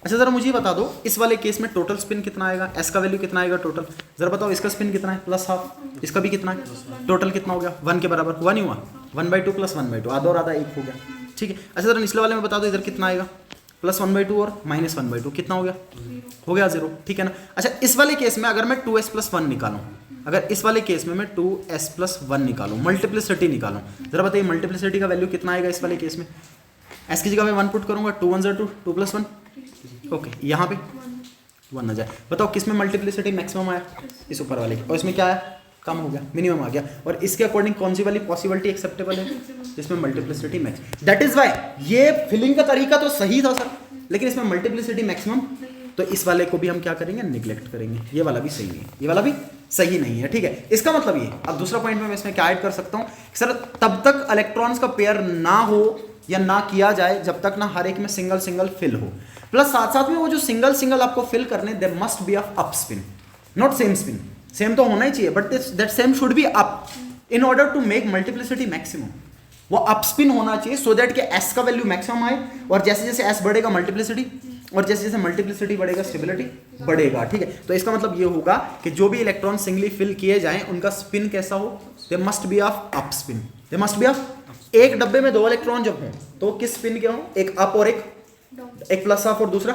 अच्छा जरा मुझे बता दो इस वाले केस में टोटल स्पिन कितना आएगा, s का वैल्यू कितना आएगा टोटल, जरा बताओ। इसका स्पिन कितना है, +½ इसका भी कितना है, टोटल कितना हो गया, 1 के बराबर हुआ नहीं हुआ, 1/2 + 1/2, आधा और आधा 1 हो गया, ठीक है। अच्छा जरा निचले वाले में बता दो इधर कितना आएगा, +1/2 और -1/2 कितना हो गया, हो गया 0, ठीक है ना। अच्छा इस वाले केस में अगर मैं 2s+1 निकालूं, अगर इस वाले केस में मैं 2s+1 निकालूं, मल्टीप्लिसिटी निकालूं, जरा बताइए मल्टीप्लिसिटी का वैल्यू कितना आएगा इस वाले केस में। s की जगह मैं 1 पुट करूंगा, 2 1 2, 2 + 1, ओके, यहाँ पे 1 आ जाए। बताओ किस में मल्टीप्लिसिटी मैक्सिमम आया, इस ऊपर वाले, और इसमें क्या आया, कम हो गया, मिनिमम आ गया। और इसके अकॉर्डिंग कौन सी वाली पॉसिबिलिटी एक्सेप्टेबल है, जिसमें multiplicity max. That is why ये फिलिंग का तरीका तो सही था सर, लेकिन इसमें मल्टीप्लिसिटी मैक्सिमम, तो इस वाले को भी हम क्या करेंगे, निगलेक्ट करेंगे। ये वाला भी सही नहीं है, ये वाला भी सही नहीं है, ठीक है। इसका मतलब ये, अब दूसरा पॉइंट में मैं इसमें क्या ऐड कर सकता हूँ, सर तब तक इलेक्ट्रॉन्स का पेयर ना हो या ना किया जाए जब तक ना हर एक में सिंगल सिंगल फिल हो, प्लस साथ साथ में वो जो सिंगल सिंगल आपको फिल करने, there must be of up spin, not same spin. Same तो होना ही चाहिए but that same should be up in order to make multiplicity maximum. वो अप स्पिन होना चाहिए सो दैट कि s का वैल्यू मैक्सिमम आए, और जैसे जैसे s बढ़ेगा मल्टीप्लिसिटी, और जैसे जैसे मल्टीप्लिसिटी बढ़ेगा स्टेबिलिटी बढ़ेगा, ठीक है। तो इसका मतलब ये होगा कि जो भी इलेक्ट्रॉन सिंगली फिल किए जाएं उनका स्पिन कैसा हो, they must be of up spin, they must be of, एक डब्बे में 2 इलेक्ट्रॉन जब हों तो किस स्पिन के हों, एक अप और एक +½ और दूसरा।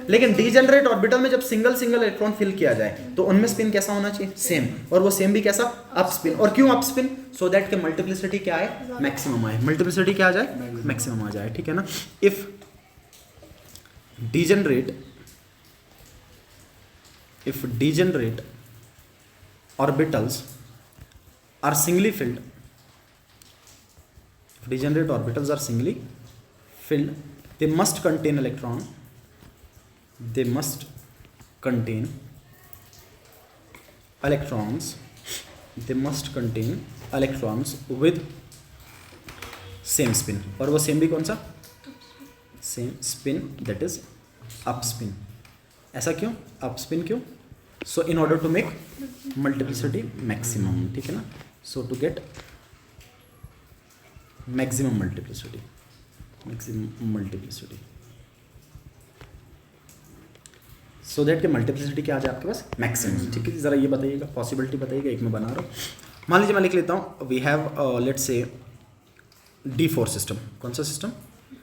लेकिन डीजेनरेट ऑर्बिटल में जब सिंगल सिंगल इलेक्ट्रॉन फिल किया जाए तो उनमें स्पिन कैसा होना चाहिए, सेम, और वो सेम भी कैसा, अप स्पिन। और क्यों अप स्पिन, सो दैट के मल्टीप्लिसिटी क्या आए, मैक्सिमम आए, मल्टीप्लिसिटी क्या आ जाए, मैक्सिमम आ जाए, ठीक है ना। If degenerate orbitals are singly filled, if degenerate orbitals are singly filled, they must contain electron, they must contain electrons, they must contain electrons with same spin, और वो सेम भी कौन सा, same spin, that is up spin. ऐसा क्यों, अप स्पिन क्यों, so in order to make multiplicity maximum, ठीक है ना। So to get maximum multiplicity, maximum multiplicity, so that के मल्टीप्लिसिटी क्या आ जाए आपके पास, मैक्सिमम, ठीक है। जरा ये बताइएगा, पॉसिबिलिटी बताइएगा, एक मैं बना रहा हूँ। मान लीजिए मैं लिख लेता हूँ, we have let's say D4 system, कौन सा सिस्टम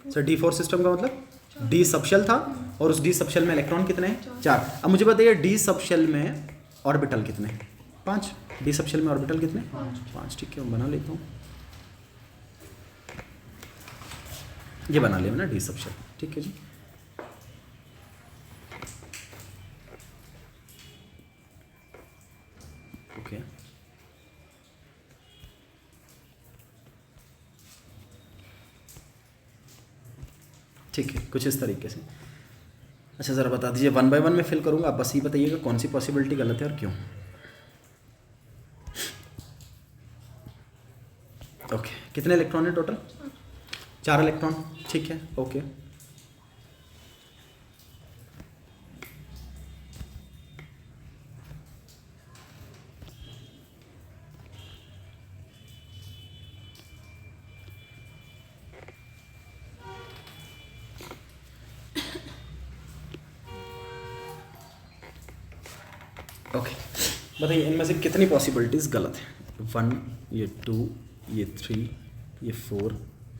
सर, D4 सिस्टम का मतलब D सबशेल था और उस D सबशेल में इलेक्ट्रॉन कितने हैं, 4। अब मुझे बताइए D सबशेल में ऑर्बिटल कितने? 5। डी सबशेल में ऑर्बिटल कितने? 5। ठीक है, मैं बना लेता हूँ, ये बना लिया ना डी सबशेल। ठीक है जी, ओके। ठीक है, कुछ इस तरीके से। अच्छा ज़रा बता दीजिए, 1 बाय 1 में फिल करूँगा, आप बस ये बताइएगा कौन सी पॉसिबिलिटी गलत है और क्यों। ओके, कितने इलेक्ट्रॉन है टोटल? 4 इलेक्ट्रॉन। ठीक है, ओके। ओके, बताइए इनमें से कितनी पॉसिबिलिटीज़ गलत है? 1, ये 2, ये 3, ये 4,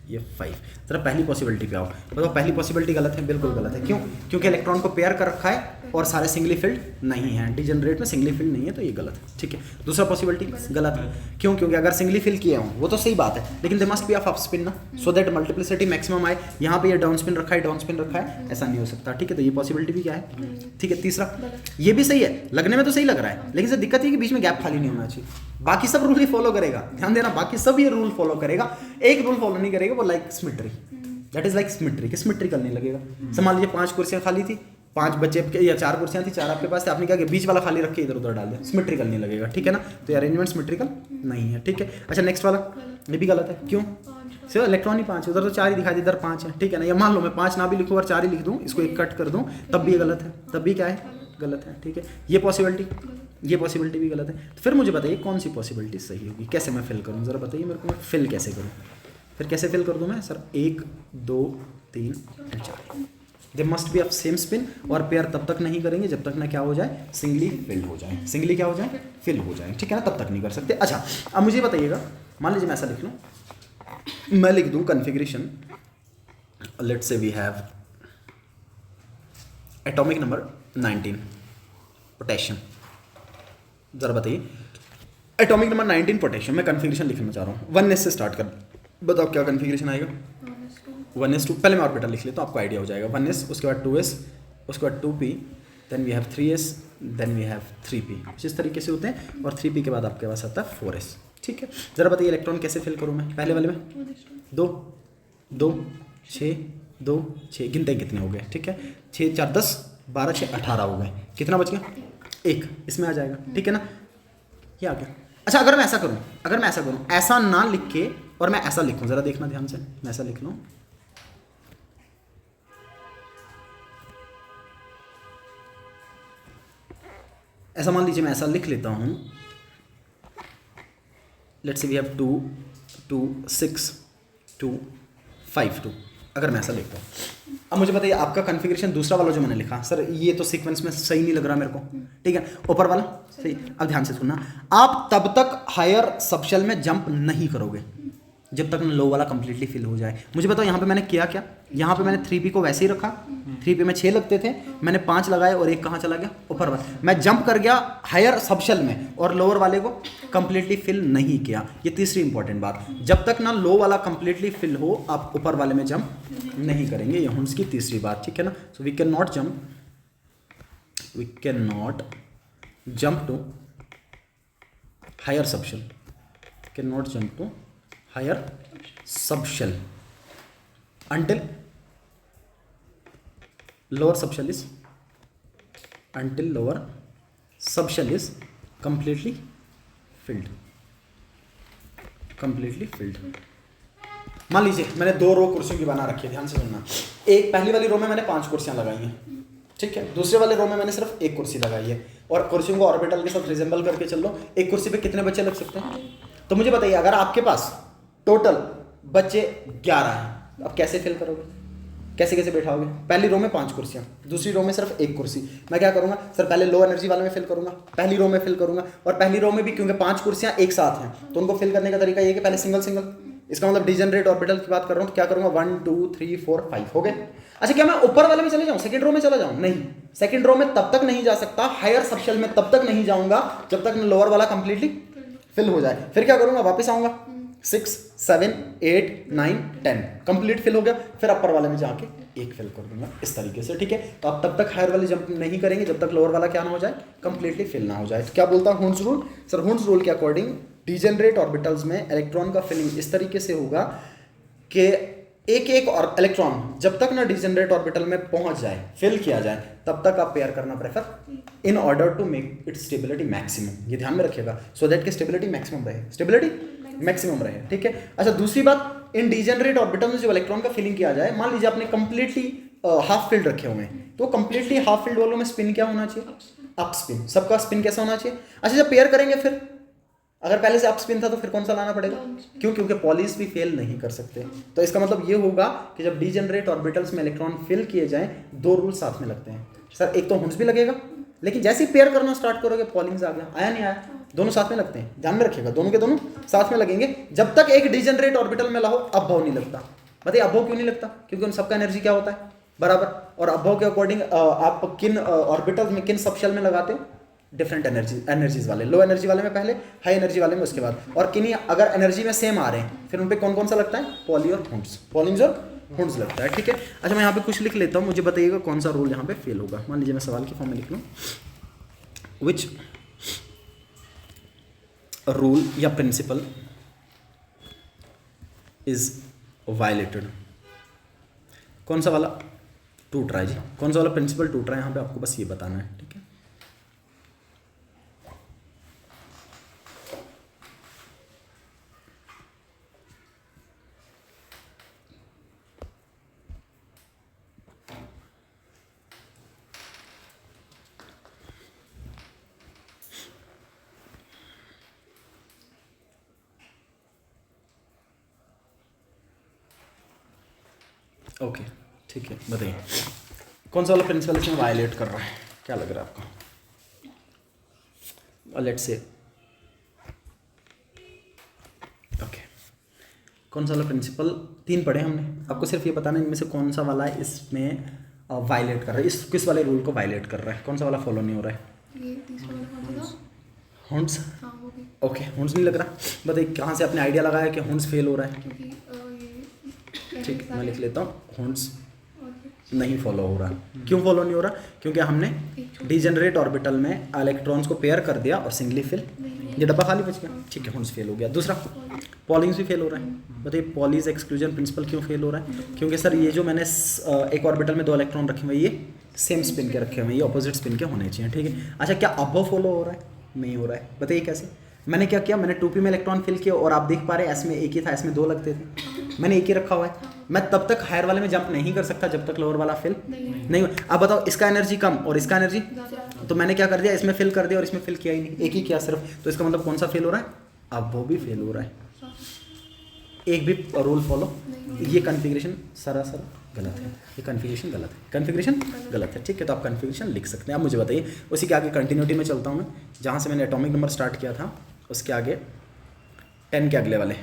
ये 5। जरा पहली पॉसिबिलिटी पे आओ, बताओ पहली पॉसिबिलिटी गलत है। बिल्कुल गलत है। क्यों? क्योंकि इलेक्ट्रॉन को पेयर कर रखा है और सारे सिंगली फिल्ड नहीं है, डिजेनरेट में सिंगली फिल्ड नहीं है, तो ये गलत है। ठीक है, दूसरा पॉसिबिलिटी गलत है। क्यों? क्योंकि अगर सिंगली फिल किए हों वो तो सही बात है, लेकिन दे must be of up spin ना, सो दैट मल्टीप्लिसिटी मैक्सिमम आए। यहाँ पे ये डाउन स्पिन रखा है, डाउन स्पिन रखा है, ऐसा नहीं हो सकता। ठीक है, तो ये पॉसिबिलिटी भी क्या है? ठीक है, तीसरा ये भी सही है, लगने में तो सही लग रहा है, लेकिन सर दिक्कत है कि बीच में गैप खाली नहीं होना चाहिए। बाकी सब रूल ही फॉलो करेगा, ध्यान देना, बाकी सब ये रूल फॉलो करेगा, एक रूल फॉलो नहीं करेगा, वो like symmetry, that is like symmetry, कि सिमेट्रिकल नहीं लगेगा। मान लीजिए 5 कुर्सियां खाली थी, 5 बच्चे या 4 कुर्सियां थी, 4 आपके पास थे, आपने क्या किया, बीच वाला खाली रख के इधर उधर डाल दिया, सिमेट्रिकल नहीं लगेगा। ठीक है ना, तो ये अरेंजमेंट सिमेट्रिकल नहीं है। ठीक है, अच्छा नेक्स्ट वाला, ये भी गलत है। क्यों? सिर्फ इलेक्ट्रॉन ही 5 है, उधर तो 4 ही दिखा दी, इधर 5 है। ठीक है ना, या मान लो मैं 5 ना भी लिखूँ और 4 ही लिख दूँ, इसको एक कट कर दूँ, तब भी ये गलत है, तब भी क्या है, गलत है। ठीक है, ये पॉसिबिलिटी भी गलत है। तो फिर मुझे बताइए कौन सी पॉसिबिलिटी सही होगी, कैसे मैं फिल करूँ, ज़रा बताइए मेरे को, मैं फिल कैसे करूँ, फिर कैसे फिल कर दूँ मैं? सर 1, 2, 3 और 4 दे must be of same spin, और पेयर तब तक नहीं करेंगे जब तक ना क्या हो जाए, सिंगली फिल हो जाए, सिंगली क्या हो जाए, फिल हो जाए। ठीक है ना, तब तक नहीं कर सकते। अच्छा अब मुझे बताइएगा, मान लीजिए मैं ऐसा लिख लूँ, मैं लिख दूँ configuration, let's say we have atomic number 19 potassium. ज़रा बताइए एटॉमिक नंबर 19 पोटेशियम, मैं कन्फिग्रेशन लिखना चाह रहा हूँ, 1s से स्टार्ट कर, बताओ क्या कन्फिग्रेशन आएगा? 1s2। पहले मैं ऑर्बिटल लिख लेता हूँ, आपको आइडिया हो जाएगा। 1s, उसके बाद 2s, उसके बाद 2p, then we have 3s, then we have 3p, कुछ इस तरीके से होते हैं, और 3p के बाद आपके पास आता है 4s। ठीक है, ज़रा बताइए इलेक्ट्रॉन कैसे फिल करूँ मैं? पहले वाले में 2, 2, 6, 2, 6, गिनते कितने हो गए? ठीक है, 6, 4, 10, 12, 6, 18 हो गए, कितना बच गया? 1, इसमें आ जाएगा। ठीक है ना, ये आ गया। अच्छा अगर मैं ऐसा करूँ, ऐसा ना लिख के और मैं ऐसा लिखूँ, ज़रा देखना ध्यान से, मैं ऐसा लिख लूँ, ऐसा मान लीजिए मैं ऐसा लिख लेता हूँ, लेट्स से वी हैव 2, 2, 6, 2, 5, 2, अगर मैं ऐसा लिखता हूँ। अब मुझे बताइए आपका कॉन्फ़िगरेशन दूसरा वाला जो मैंने लिखा, सर ये तो सीक्वेंस में सही नहीं लग रहा मेरे को। ठीक है, ऊपर वाला सही। अब ध्यान से सुनना, आप तब तक हायर सबशेल में जंप नहीं करोगे जब तक लो वाला कंप्लीटली फिल हो जाए। मुझे बताओ यहाँ पे मैंने किया क्या, यहाँ पे मैंने 3p को वैसे ही रखा, 3p में 6 लगते थे, मैंने 5 लगाए और एक कहाँ चला गया, ऊपर वाला। मैं जंप कर गया हायर सबशेल में और लोअर वाले को कंप्लीटली फिल नहीं किया। ये तीसरी इंपॉर्टेंट बात, जब तक ना लो वाला कंप्लीटली फिल हो आप ऊपर वाले में जंप नहीं करेंगे, ये हुंस की तीसरी बात। ठीक है ना, so we can not jump to higher subshell, can not jump to higher subshell until lower subshell is completely filled। मान लीजिए मैंने 2 रो कुर्सियों की बना रखी है, ध्यान से सुनना। एक पहली वाली रो में मैंने 5 कुर्सियां लगाई हैं, ठीक है, दूसरे वाले रो में मैंने सिर्फ 1 कुर्सी लगाई है, और कुर्सियों को ऑर्बिटल के साथ रिजेंबल करके चल लो, एक कुर्सी पे कितने बच्चे लग सकते हैं? तो मुझे बताइए अगर आपके पास टोटल बच्चे 11 हैं, अब कैसे फिल करोगे, कैसे बैठाओगे? पहली रो में 5 कुर्सियां, दूसरी रो में सिर्फ 1 कुर्सी। मैं क्या करूंगा सर, पहले लो एनर्जी वाले में फिल करूंगा, पहली रो में फिल करूंगा, और पहली रो में भी क्योंकि 5 कुर्सियां एक साथ हैं तो उनको फिल करने का तरीका ये कि पहले सिंगल इसका मतलब डिजेनरेट ऑर्बिटल की बात कर रहा हूँ तो क्या करूंगा 1 2 3 4 5 हो गए। अच्छा क्या मैं ऊपर वाले में चले जाऊं, सेकंड रो में चला जाऊं? नहीं, सेकंड रो में तब तक नहीं जा सकता, हायर सबशेल में तब तक नहीं जाऊंगा जब तक लोअर वाला कंप्लीटली फिल हो जाए। फिर क्या करूंगा, वापस आऊंगा 6 7 8 9 10 कंप्लीट फिल हो गया, फिर अपर वाले में जाके एक फिल कर दूंगा इस तरीके से, ठीक है। तो आप तब तक हायर वाले जंप नहीं करेंगे जब तक लोअर वाला क्या ना हो जाए, कंप्लीटली फिल ना हो जाए। तो क्या बोलता है Hund's rule? Sir Hund's rule के अकॉर्डिंग डिजेनरेट ऑर्बिटल्स में इलेक्ट्रॉन का फिलिंग इस तरीके से होगा कि एक एक और इलेक्ट्रॉन जब तक ना डिजेनरेट ऑर्बिटल में पहुंच जाए, फिल किया जाए, तब तक आप पेयर करना prefer in order to make it stability maximum. ये ध्यान में रखिएगा, सो दैट कि स्टेबिलिटी मैक्सिमम रहे, स्टेबिलिटी मैक्सिमम रहे, ठीक है। अच्छा दूसरी बात, इन डिजेनरेट ऑर्बिटल में जो इलेक्ट्रॉन का फिलिंग किया जाए, मान लीजिए आपने कंप्लीटली हाफ फिल्ड रखे हुए हैं, तो कंप्लीटली हाफ फिल्ड वालों में स्पिन क्या होना चाहिए, अप स्पिन। सबका स्पिन कैसा होना चाहिए? अच्छा जब पेयर करेंगे फिर अगर पहले से अप स्पिन था तो फिर कौन सा लाना पड़ेगा? क्यों? क्योंकि पॉलीज भी फेल नहीं कर सकते। तो इसका मतलब ये होगा कि जब डिजेनरेट ऑर्बिटल्स में इलेक्ट्रॉन फिल किए जाएं, दो रूल साथ में लगते हैं। सर एक तो हुन्स भी लगेगा, लेकिन जैसे ही पेयर करना स्टार्ट करोगे पॉलिंग्स आ गया, आया नहीं आया, दोनों साथ में लगते हैं, ध्यान में रखिएगा, दोनों के दोनों साथ में लगेंगे। जब तक एक डिजेनरेट ऑर्बिटल में लाओ अभव नहीं लगता। बताइए अभव क्यों नहीं लगता? क्योंकि उन सबका एनर्जी क्या होता है, बराबर। और अभव के अकॉर्डिंग आप किन ऑर्बिटल्स में, किन सबशेल में लगाते हो? डिफरेंट एनर्जीज वाले, लो एनर्जी वाले में पहले, हाई एनर्जी वाले में उसके बाद। और किन्हीं अगर एनर्जी में सेम आ रहे हैं फिर उन पे कौन कौन सा लगता है? पॉली और हुन्स, पॉलिंग्स और हुन्स लगता है, ठीक है। अच्छा मैं यहाँ पे कुछ लिख लेता हूँ, मुझे बताइएगा कौन सा रूल यहाँ पे फेल होगा। मान लीजिए मैं सवाल की फॉर्म में लिख लूँ, विच रूल या प्रिंसिपल इज वायलेटेड। कौन सा वाला टूट रहा है जी, कौन सा वाला प्रिंसिपल टूट रहा है यहाँ पे, आपको बस ये बताना है, ठीक है। ओके ठीक है, बताइए कौन सा वाला प्रिंसिपल इसमें वायलेट कर रहा है, क्या लग रहा है आपको? लेट्स से ओके, कौन सा वाला प्रिंसिपल, तीन पढ़े हमने, आपको सिर्फ ये बताना है इनमें से कौन सा वाला इसमें वायलेट कर रहा है, इस किस वाले रूल को वायलेट कर रहा है, कौन सा वाला फॉलो नहीं हो रहा है? ये तीसरा वाला हुन्स। हाँ वो भी। ओके हुन्स नहीं लग रहा, बताइए कहाँ से आपने आइडिया लगाया कि हुन्स फेल हो रहा है? क्योंकि ये ठीक मैं लिख लेता हूँ, हुन्स और नहीं फॉलो हो रहा। क्यों फॉलो नहीं हो रहा? क्योंकि हमने डिजेनरेट ऑर्बिटल में इलेक्ट्रॉन्स को पेयर कर दिया और सिंगली फिल, ये डब्बा खाली बच गया, ठीक है, हुन्स फेल हो गया। दूसरा पॉलिंग्स भी फेल हो रहा है, बताइए पॉलीज एक्सक्लूजन प्रिंसिपल क्यों फेल हो रहा है? क्योंकि सर ये जो मैंने एक ऑर्बिटल में दो इलेक्ट्रॉन रखे हुए ये सेम स्पिन के रखे हुए हैं, ये ऑपोजिट स्पिन के होने चाहिए, ठीक है। अच्छा क्या अबव फॉलो हो रहा है? नहीं हो रहा है, बताइए कैसे? मैंने क्या किया, मैंने 2p में इलेक्ट्रॉन फिल किया और आप देख पा रहे हैं एस में एक ही था, एस में दो लगते थे, मैंने एक ही रखा हुआ है। मैं तब तक हायर वाले में जंप नहीं कर सकता जब तक लोअर वाला फिल नहीं हुआ। अब बताओ इसका एनर्जी कम और इसका एनर्जी, तो मैंने क्या कर दिया, इसमें फिल कर दिया और इसमें फिल किया ही नहीं, एक ही किया सिर्फ। तो इसका मतलब कौन सा फेल हो रहा है? अब वो भी फेल हो रहा है, एक भी रूल फॉलो, ये कन्फिग्रेशन सरासर गलत है, ये कन्फिग्रेशन गलत है, कन्फिग्रेशन गलत है, ठीक है। तो आप कन्फिग्रेशन लिख सकते हैं। अब मुझे बताइए उसी के आगे कंटिन्यूटी में चलता हूँ मैं, जहाँ से मैंने एटॉमिक नंबर स्टार्ट किया था उसके आगे 10 के अगले वाले,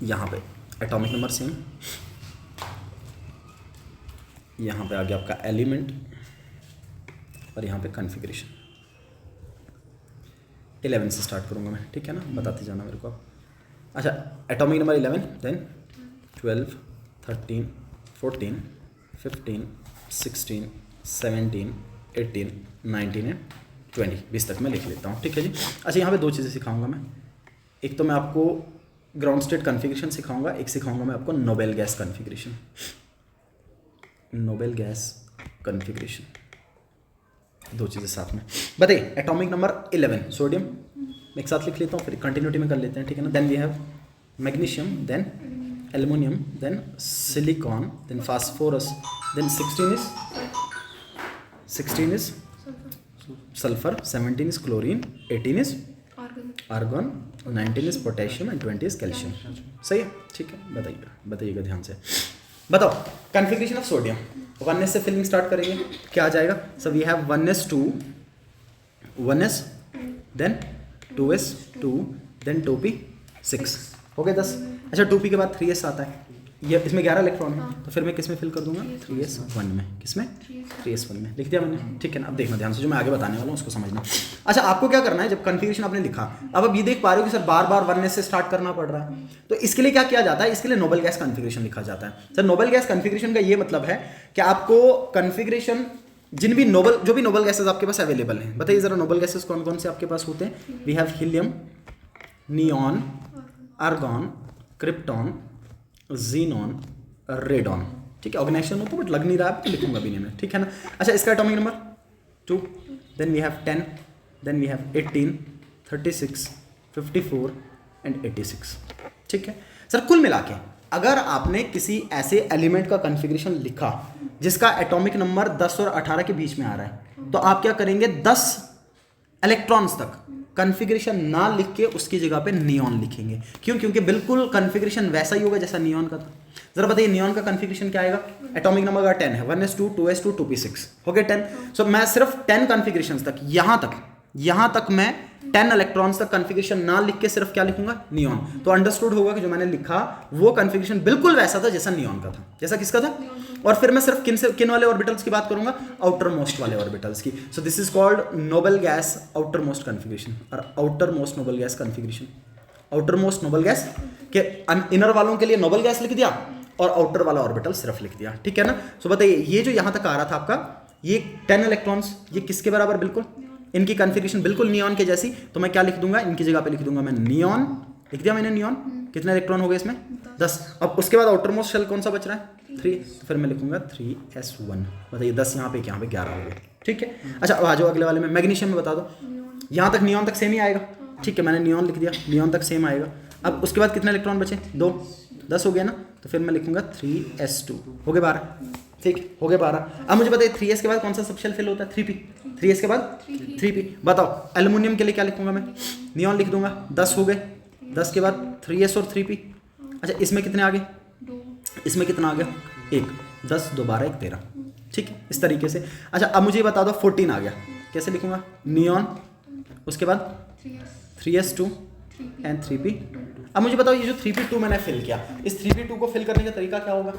यहाँ पे एटॉमिक नंबर सेम, यहाँ पे आ गया आपका एलिमेंट और यहाँ पे कन्फिग्रेशन। 11 से स्टार्ट करूँगा मैं, ठीक है ना, बताते जाना मेरे को आप। अच्छा एटॉमिक नंबर 11, देन 12 13 14 15 16 17 18 19 एंड 20, 20 तक मैं लिख लेता हूँ, ठीक है जी। अच्छा यहाँ पे दो चीज़ें सिखाऊंगा मैं, एक तो मैं आपको ग्राउंड स्टेट कन्फिग्रेशन सिखाऊंगा, एक सिखाऊंगा मैं आपको noble gas configuration, noble gas configuration, दो चीज़ें साथ में। बताइए एटॉमिक नंबर 11 सोडियम, एक साथ लिख लेता हूँ फिर कंटिन्यूटी में कर लेते हैं, ठीक है ना। Then we have magnesium, then aluminium, then silicon, then phosphorus, then 16 is sulphur, 17 is chlorine, 18 is argon, 19 is potassium and 20 is calcium, सही है, ठीक है। बताइएगा ध्यान से। बताओ कन्फिग्रेशन ऑफ सोडियम, 1s से फिलिंग स्टार्ट करेंगे, क्या आ जाएगा? So we have 1s2, 1s, then 2s2, then 2p6, हो गए 10। अच्छा 2p के बाद 3s आता है, ये इसमें 11 इलेक्ट्रॉन है, तो फिर मैं किस में फिल कर दूंगा 3s1 में, किसमें 3s1 में लिख दिया मैंने, ठीक है ना। अब देखना ध्यान से, जो मैं आगे बताने वाला हूँ उसको समझना। अच्छा आपको क्या करना है, जब कन्फिग्रेशन आपने लिखा, अब आप ये देख पा रहे हो कि सर बार बार 1s से स्टार्ट करना पड़ रहा है, तो इसके लिए क्या किया जाता है, इसके लिए नोबल गैस कन्फिग्रेशन लिखा जाता है। सर नोबल गैस कन्फिग्रेशन का ये मतलब है कि आपको कन्फिग्रेशन जो भी नोबल गैसेस आपके पास अवेलेबल हैं, बताइए जरा नोबल गैसेस कौन कौन से आपके पास होते हैं। We have helium, neon, argon, krypton, xenon, radon, ठीक है। ऑर्गेनाइजेशन हो तो बट लग नहीं रहा है, लिखूंगा भी नहीं मैं, ठीक है ना। अच्छा इसका atomic number 2, then we have 10, then we have 18, 36, 54 and 86, ठीक है। सर कुल मिला के अगर आपने किसी ऐसे एलिमेंट का कॉन्फ़िगरेशन लिखा जिसका एटॉमिक नंबर 10 और 18 के बीच में आ रहा है, तो आप क्या करेंगे, 10 इलेक्ट्रॉन्स तक कॉन्फ़िगरेशन ना लिख के उसकी जगह पे नियॉन लिखेंगे। क्यों? क्योंकि बिल्कुल कॉन्फ़िगरेशन वैसा ही होगा जैसा नियॉन का था। जरा बताइए नियॉन का कॉन्फ़िगरेशन क्या आएगा, एटॉमिक नंबर अगर 10 है, 1s2, 2s2, 2p6 हो गए 10। सो मैं सिर्फ 10 कॉन्फ़िगरेशंस तक यहाँ तक मैं 10 इलेक्ट्रॉन्स तक कॉन्फ़िगरेशन ना लिख के सिर्फ क्या लिखूंगा, नियॉन। तो अंडरस्टूड होगा कि जो मैंने लिखा वो कॉन्फ़िगरेशन बिल्कुल वैसा था जैसा नियॉन का था, जैसा किसका था। और फिर मैं सिर्फ किन वाले ऑर्बिटल्स की बात करूंगा, आउटर मोस्ट वाले ऑर्बिटल्स की। So this is called noble gas outermost configuration और outermost noble gas configuration. Outermost noble gas के इनर वालों के लिए नोबल गैस लिख दिया और आउटर वाला ऑर्बिटल सिर्फ लिख दिया, ठीक है ना। सो बताइए ये जो यहां तक आ रहा था आपका, ये 10 इलेक्ट्रॉन्स, ये किसके बराबर, बिल्कुल इनकी कॉन्फ़िगरेशन बिल्कुल नियॉन के जैसी, तो मैं क्या लिख दूंगा, इनकी जगह पे लिख दूंगा मैं नियॉन, लिख दिया मैंने नियॉन। कितने इलेक्ट्रॉन हो गए इसमें, 10। अब उसके बाद आउटर मोस्ट शेल कौन सा बच रहा है, 3, तो फिर मैं लिखूंगा 3s1। बताइए 10 यहाँ पे 11 हो गए, ठीक है। अच्छा अब आ जाओ अगले वाले में, मैग्नीशियम में बता दो, यहाँ तक नियॉन तक सेम ही आएगा, ठीक है, मैंने नियॉन लिख दिया, नियॉन तक सेम आएगा। अब उसके बाद कितने इलेक्ट्रॉन बचे, 2, 10 हो गया ना, तो फिर मैं लिखूंगा 3s2, हो गए 12, ठीक हो गए 12। अब मुझे बताइए 3s के बाद कौन सा सबशेल फिल होता है, 3p, 3s के बाद 3p। बताओ एल्युमिनियम के लिए क्या लिखूंगा मैं, नियॉन लिख दूंगा, 10 हो गए, 10 के बाद 3s और 3p। अच्छा इसमें कितने आ गए, इसमें कितना आ गया, 1, 10, 2, 12, 1, 13, ठीक है, इस तरीके से। अच्छा अब मुझे बता दो 14 आ गया, कैसे लिखूंगा, नियॉन, उसके बाद 3s2 एंड 3p। अब मुझे बताओ ये जो 3p2 मैंने फिल किया, इस 3p2 को फिल करने का तरीका क्या होगा,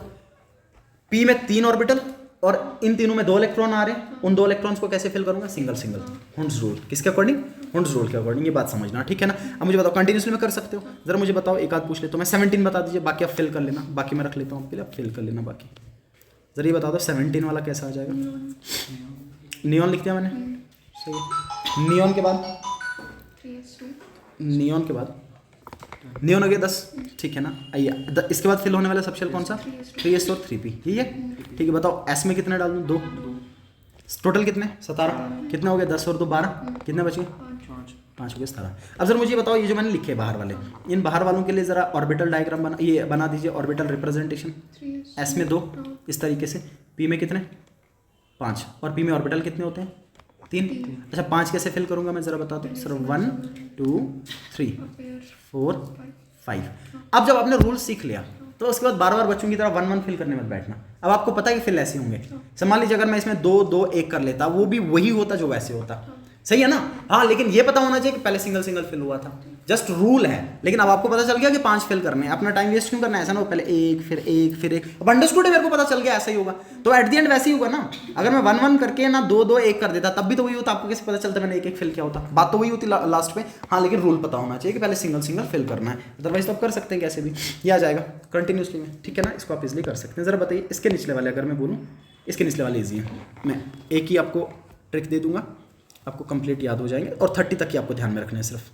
p में 3 ऑर्बिटल और इन तीनों में 2 इलेक्ट्रॉन आ रहे हैं, उन 2 इलेक्ट्रॉन्स को कैसे फिल करूंगा, सिंगल सिंगल, हुंड्स रूल, किसके अकॉर्डिंग, हुंड्स रूल के अकॉर्डिंग, ये बात समझना, ठीक है ना। अब मुझे बताओ कंटिन्यूसली में कर सकते हो, जरा मुझे बताओ, एक आध पूछ लेता हूं मैं, 17 बता दीजिए, बाकी आप फिल कर लेना, बाकी मैं रख लेता हूं आपके लिए, आप फिल कर लेना बाकी। जरा ये बता दो 17 वाला कैसा आ जाएगा, नियॉन लिख दिया मैंने, सही। नियॉन के बाद, नियॉन के बाद नियॉन हो गया 10, ठीक है ना। आइए इसके बाद फिल होने वाला सबशेल कौन सा, 3s और 3p, यही है, ठीक है। बताओ s में कितने डाल दूँ, 2, टोटल कितने, 17, कितने हो गए, 10 और 2, 12, कितने बचे, 5 हो गए, 17। अब सर मुझे बताओ ये जो मैंने लिखे बाहर वाले, इन बाहर वालों के लिए जरा ऑर्बिटल डायग्राम बना दीजिए, ऑर्बिटल रिप्रेजेंटेशन। s में 2 इस तरीके से, p में कितने, 5, और p में ऑर्बिटल कितने होते हैं, 3। अच्छा 5 कैसे फिल करूंगा मैं, जरा बता दो सर, 1, 2, 3, 4, 5। अब जब आपने रूल सीख लिया तो उसके बाद बार बार बच्चों की तरह 1, 1 फिल करने मत बैठना। अब आपको पता है कि फिल ऐसे होंगे, मान लीजिए अगर मैं इसमें 2, 2, 1 कर लेता, वो भी वही होता जो वैसे होता, सही है ना। हाँ लेकिन ये पता होना चाहिए कि पहले सिंगल सिंगल फिल हुआ था, जस्ट रूल है। लेकिन अब आपको पता चल गया कि 5 फिल करने हैं, अपना टाइम वेस्ट क्यों करना है, ऐसा ना हो पहले 1 फिर 1 फिर 1। अब अंडरस्टूड है, मेरे को पता चल गया ऐसा ही होगा, तो एट द एंड वैसे ही होगा ना। अगर मैं 1, 1 करके ना 2, 2, 1 कर देता तब भी तो वही होता, आपको कैसे पता चलता मैंने 1, 1 फिल किया होता, बात तो वही होती लास्ट में। हाँ लेकिन रूल पता होना चाहिए कि पहले सिंगल सिंगल फिल करना है, अदरवाइज तो आप कर सकते हैं कैसे भी, ये आ जाएगा कंटिन्यूसली में, ठीक है ना। इसको आप इजिली कर सकते हैं। जरा बताइए इसके निचले वाले, अगर मैं बोलूँ इसके निचले वाले ईजी हैं, मैं एक ही आपको ट्रिक दे दूंगा, आपको कंप्लीट याद हो जाएंगे, और 30 तक ही आपको ध्यान में रखने हैं, सिर्फ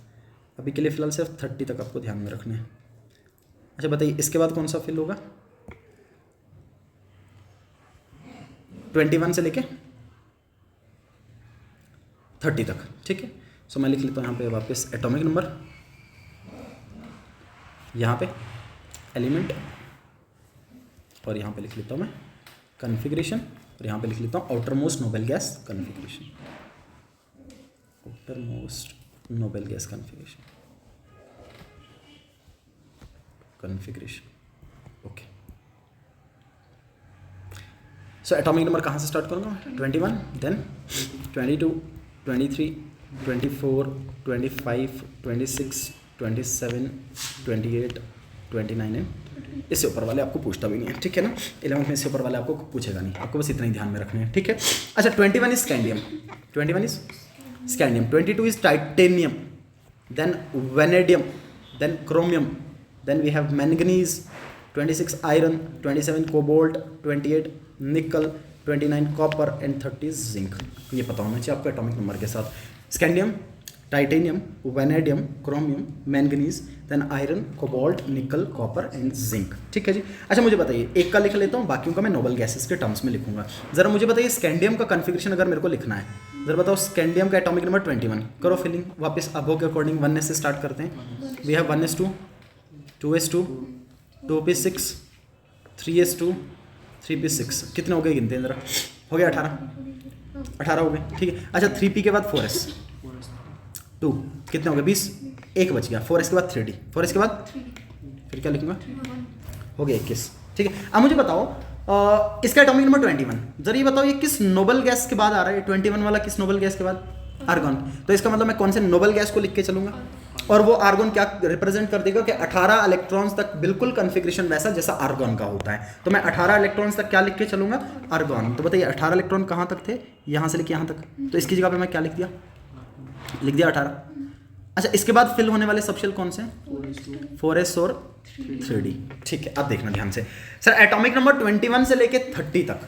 अभी के लिए फिलहाल सिर्फ 30 तक आपको ध्यान में रखने हैं। अच्छा बताइए इसके बाद कौन सा फिल होगा, 21 से लेके 30 तक, ठीक है। सो मैं लिख लेता हूँ यहाँ पे वापस एटॉमिक नंबर, यहाँ पे एलिमेंट, और यहाँ पे लिख लेता हूँ मैं कॉन्फ़िगरेशन, और यहाँ पे लिख लेता हूँ outer most noble gas configuration, outermost noble gas configuration, okay. So atomic number कहाँ से स्टार्ट करूँगा, 21, देन 22, 23, 24, 25, 26, 27, 28, 29 है, इससे ऊपर वाले आपको पूछता भी नहीं है, ठीक है ना। 11th में इससे ऊपर वाले आपको पूछेगा नहीं, आपको बस इतना ही ध्यान में रखना है, ठीक है। अच्छा 21 is scandium, 21 is scandium, 22 is titanium, then vanadium, then chromium, then we have manganese, 26 iron, 27 cobalt, 28 nickel, 29 copper and 30 zinc. ये पता होना चाहिए आपको एटॉमिक नंबर के साथ। Scandium, titanium, vanadium, chromium, manganese, then iron, cobalt, nickel, copper and zinc, ठीक है जी। अच्छा मुझे बताइए, एक का लिख लेता हूँ, बाकियों का मैं नोबल गैसेस के टर्म्स में लिखूंगा। जरा मुझे बताइए स्कैंडियम का कन्फिग्रेशन अगर मेरे को लिखना है, जरा बताओ स्कैंडियम का एटॉमिक नंबर 21, करो फिलिंग वापस अबो के अकॉर्डिंग 1s से स्टार्ट करते हैं। We have 1s2, 2s2, 2p6, 3s2, 3p6, कितने हो गए गिनते हैं जरा, हो गया 18 हो गए, ठीक है। अच्छा 3p के बाद 4s, 2 कितने हो गए 20, एक बच गया, 4s के बाद 3d, 4s के बाद फिर क्या लिखूंगा, हो गया 21, ठीक है। अब मुझे बताओ इसका एटॉमिक नंबर 21, जरा ये बताओ ये किस नोबल गैस के बाद आ रहा है, 21 वाला किस नोबल गैस के बाद, आर्गन। तो इसका मतलब मैं कौन से नोबल गैस को लिख के चलूंगा, और वो आर्गन क्या रिप्रेजेंट कर देगा कि 18 इलेक्ट्रॉन्स तक बिल्कुल कन्फिग्रेशन वैसा जैसा आर्गन का होता है। तो मैं 18 इलेक्ट्रॉन्स तक क्या लिख के चलूंगा, आर्गन। तो बताइए 18 इलेक्ट्रॉन कहाँ तक थे, यहाँ से लेके यहाँ तक, तो इसकी जगह पे मैं क्या लिख दिया 18। अच्छा इसके बाद फिल होने वाले सबशेल कौन से हैं, 4s और 3d, ठीक है। अब देखना ध्यान से सर, एटॉमिक नंबर 21 से लेके 30 तक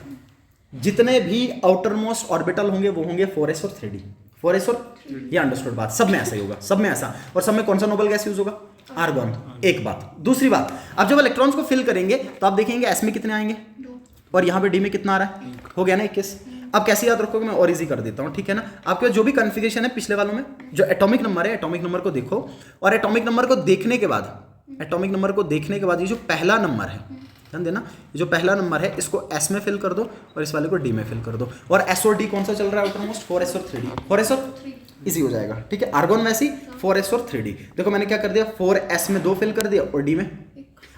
जितने भी आउटर मोस्ट ऑर्बिटल होंगे वो होंगे 4s और 3d, 4s और, ये अंडरस्टूड बात, सब में ऐसा ही होगा, सब में ऐसा। और सब में कौन सा नोबल गैस यूज होगा, आर्गन। एक बात, दूसरी बात, अब जब इलेक्ट्रॉन्स को फिल करेंगे तो आप देखेंगे s में कितने आएंगे, और यहाँ पे d में कितना आ रहा है, हो गया ना 21। अब कैसे याद रखोगे, मैं और इजी कर देता हूँ, ठीक है ना। आपके जो भी कन्फिगरेशन है पिछले वालों में, जो एटॉमिक नंबर है, एटॉमिक नंबर को देखो, और एटॉमिक नंबर को देखने के बाद, एटॉमिक नंबर को देखने के बाद ये जो पहला नंबर है, ध्यान देना, ये जो पहला नंबर है इसको s में फिल कर दो और इस वाले को d में फिल कर दो। और s और d कौन सा चल रहा है आउटर मोस्ट, 4s और 3d, 4s और इजी हो जाएगा, ठीक है। आर्गन वैसी 4s और 3d, देखो मैंने क्या कर दिया, 4s में 2 फिल कर दिया और d में।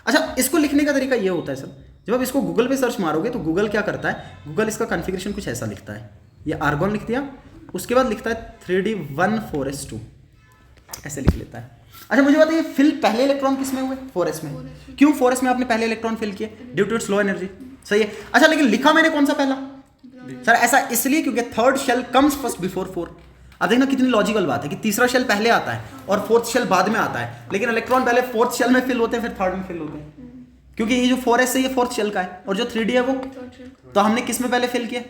अच्छा इसको लिखने का तरीका ये होता है सर, जब आप इसको गूगल पे सर्च मारोगे तो गूगल क्या करता है, गूगल इसका कन्फिग्रेशन कुछ ऐसा लिखता है, ये आर्गन लिख दिया, उसके बाद लिखता है 3d1 4s2, ऐसे लिख लेता है। अच्छा मुझे बताइए फिल पहले इलेक्ट्रॉन किस में हुए, 4s में। क्यों 4s में आपने पहले इलेक्ट्रॉन फिल किए, due to its low energy, सही है। अच्छा लेकिन लिखा मैंने कौन सा पहला, सर ऐसा इसलिए क्योंकि third shell comes first before 4। अब देखना कितनी लॉजिकल बात है कि तीसरा शेल पहले आता है और फोर्थ शेल बाद में आता है, लेकिन इलेक्ट्रॉन पहले फोर्थ शेल में फिल होते हैं फिर थर्ड में फिल होते हैं, क्योंकि ये जो 4s है ये फोर्थ शेल का है और जो 3d है वो, तो हमने किस में पहले फिल किया,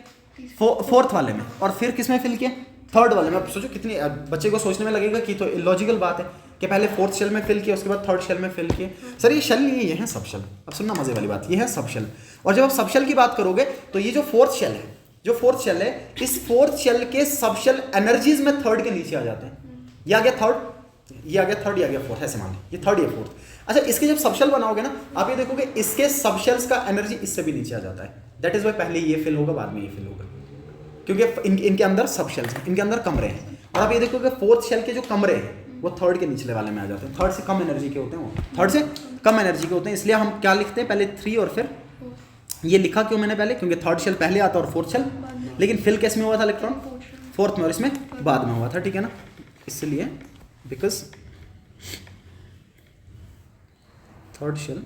फोर्थ वाले में, और फिर किस में फिल किया, थर्ड वाले में। अब सोचो कितनी, बच्चे को सोचने में लगेगा कि तो इलॉजिकल बात है कि पहले फोर्थ शेल में फिल किया उसके बाद थर्ड शेल में फिल किए। सर ये शेल ये है सब शेल, अब सुनना मजे वाली बात, ये है सब शेल। और जब आप सब शेल की बात करोगे तो ये जो फोर्थ शेल है, जो फोर्थ शेल है, इस फोर्थ शेल के सब शेल एनर्जीज में थर्ड के नीचे आ जाते हैं। ये आ गया थर्ड, ये आ गया थर्ड, ये आ गया फोर्थ, ऐसे मान लीजिए ये थर्ड ये फोर्थ। अच्छा इसके जब सबशेल बनाओगे ना, आप ये देखोगे इसके सबशेल्स का एनर्जी इससे भी नीचे आ जाता है। दैट इज वाई पहले ये फिल होगा बाद में ये फिल होगा, क्योंकि इनके अंदर सबशेल्स हैं, इनके अंदर कमरे हैं। और आप ये देखोगे फोर्थ शेल के जो कमरे हैं वो थर्ड के निचले वाले में आ जाते हैं, थर्ड से कम एनर्जी के होते हैं, वो थर्ड से कम एनर्जी के होते हैं। इसलिए हम क्या लिखते हैं, पहले 3 और फिर ये लिखा क्यों मैंने पहले, क्योंकि थर्ड शेल पहले आता और फोर्थ शेल, लेकिन फिल किस में हुआ था इलेक्ट्रॉन, फोर्थ में, और इसमें बाद में हुआ था, ठीक है ना। इसलिए because third shell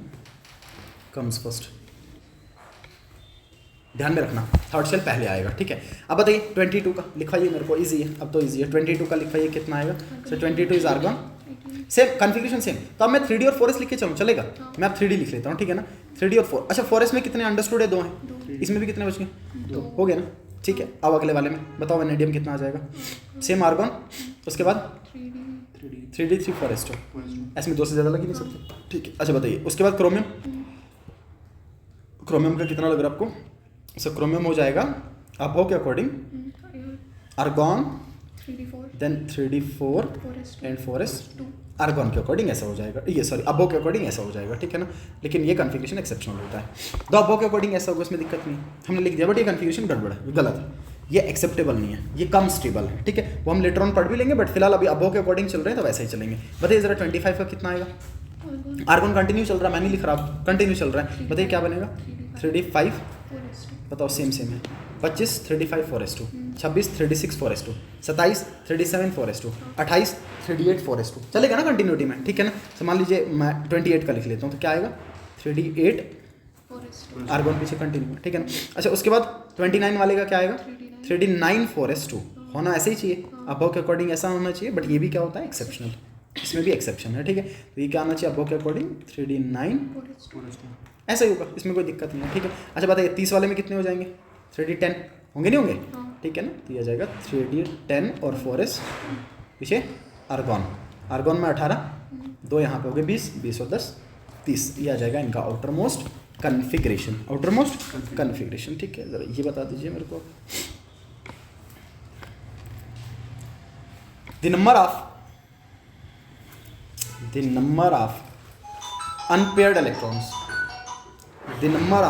comes first, ध्यान में रखना थर्ड शेल पहले आएगा, ठीक है। अब बताइए 22 का लिखवाइए मेरे को, इजी है अब तो, इजी है। 22 का लिखवाइए, कितना आएगा, so 22 is argon, same configuration same. तो अब मैं 3d और 4s लिख के चलूँ, चलेगा, मैं अब 3d लिख लेता हूँ, ठीक है ना। 3d और 4, अच्छा 4s में कितने अंडरस्टूड है, 2 हैं, इसमें भी कितने बच गए, 2 हो गए ना, ठीक है। अब अगले वाले में बताओ वेनेडियम कितना आ जाएगा, सेम आर्गन, उसके बाद 3d 3 4s2, इसमें 2 से ज़्यादा लग ही नहीं सकते, ठीक है। अच्छा बताइए उसके बाद क्रोमियम, क्रोमियम का कितना लग रहा है आपको, सो क्रोमियम हो जाएगा अबो के according argon, then 3d4 and 4s, argon के अकॉर्डिंग ऐसा हो जाएगा, ये सॉरी अबो के अकॉर्डिंग ऐसा हो जाएगा, ठीक है ना। लेकिन ये कन्फिग्रेशन एक्सेप्शनल होता है, तो अबो के अकॉर्डिंग ऐसा होगा, इसमें दिक्कत नहीं, हमने लिख दिया, बट ये कन्फिग्रेशन गड़बड़ है, गलत है, ये एक्सेप्टेबल नहीं है, ये कम स्टेबल है, ठीक है। वो हम लेटर ऑन पढ़ भी लेंगे, बट फिलहाल अभी अबो के अकॉर्डिंग चल रहे हैं तो वैसे ही चलेंगे। बताइए जरा 25 का कितना आएगा, आर्गन कंटिन्यू चल रहा है, मैं नहीं लिख रहा, कंटिन्यू चल रहा है, बताइए क्या बनेगा, 3d5 4s2 बताओ सेम सेम है। 25 35 4s2, 26 36 4s2, 27 37 4s2, 28 38 4s2, चलेगा ना कंटिन्यूटी में, ठीक है ना। तो मान लीजिए मैं 28 का लिख लेता हूँ, तो क्या आएगा 38 4s2 आर्गन पीछे कंटिन्यू, ठीक है ना। अच्छा उसके बाद 29 वाले का क्या आएगा 39 4s2, होना ऐसे ही चाहिए, अबव के अकॉर्डिंग ऐसा होना चाहिए, बट ये भी क्या होता है एक्सेप्शनल, इसमें भी एक्सेप्शन है, ठीक है। तो ये क्या आना चाहिए अबव के अकॉर्डिंग 39 4s2 ऐसा ही होगा, इसमें कोई दिक्कत नहीं है, ठीक है। अच्छा बताइए 30 वाले में कितने हो जाएंगे 3D 10 होंगे नहीं होंगे, हाँ। ठीक है ना। तो ये आ जाएगा 3D 10 और 4s पीछे आर्गॉन, आर्गॉन में 18, 2 यहाँ पे हो गए 20, 20 और 10 30, ये आ जाएगा इनका outer most configuration, outer most configuration, ठीक है। जरा ये बता दीजिए मेरे को, the number of unpaired electrons, the number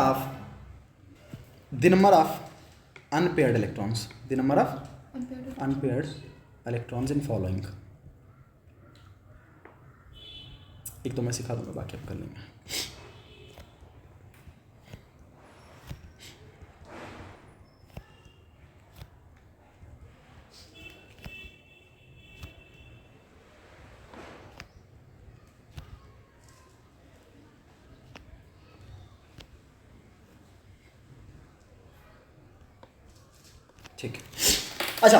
of unpaired electrons, the number of unpaired electrons in following, एक तो मैं सिखा दूंगा बाकी आप कर लेंगे। ठीक है। अच्छा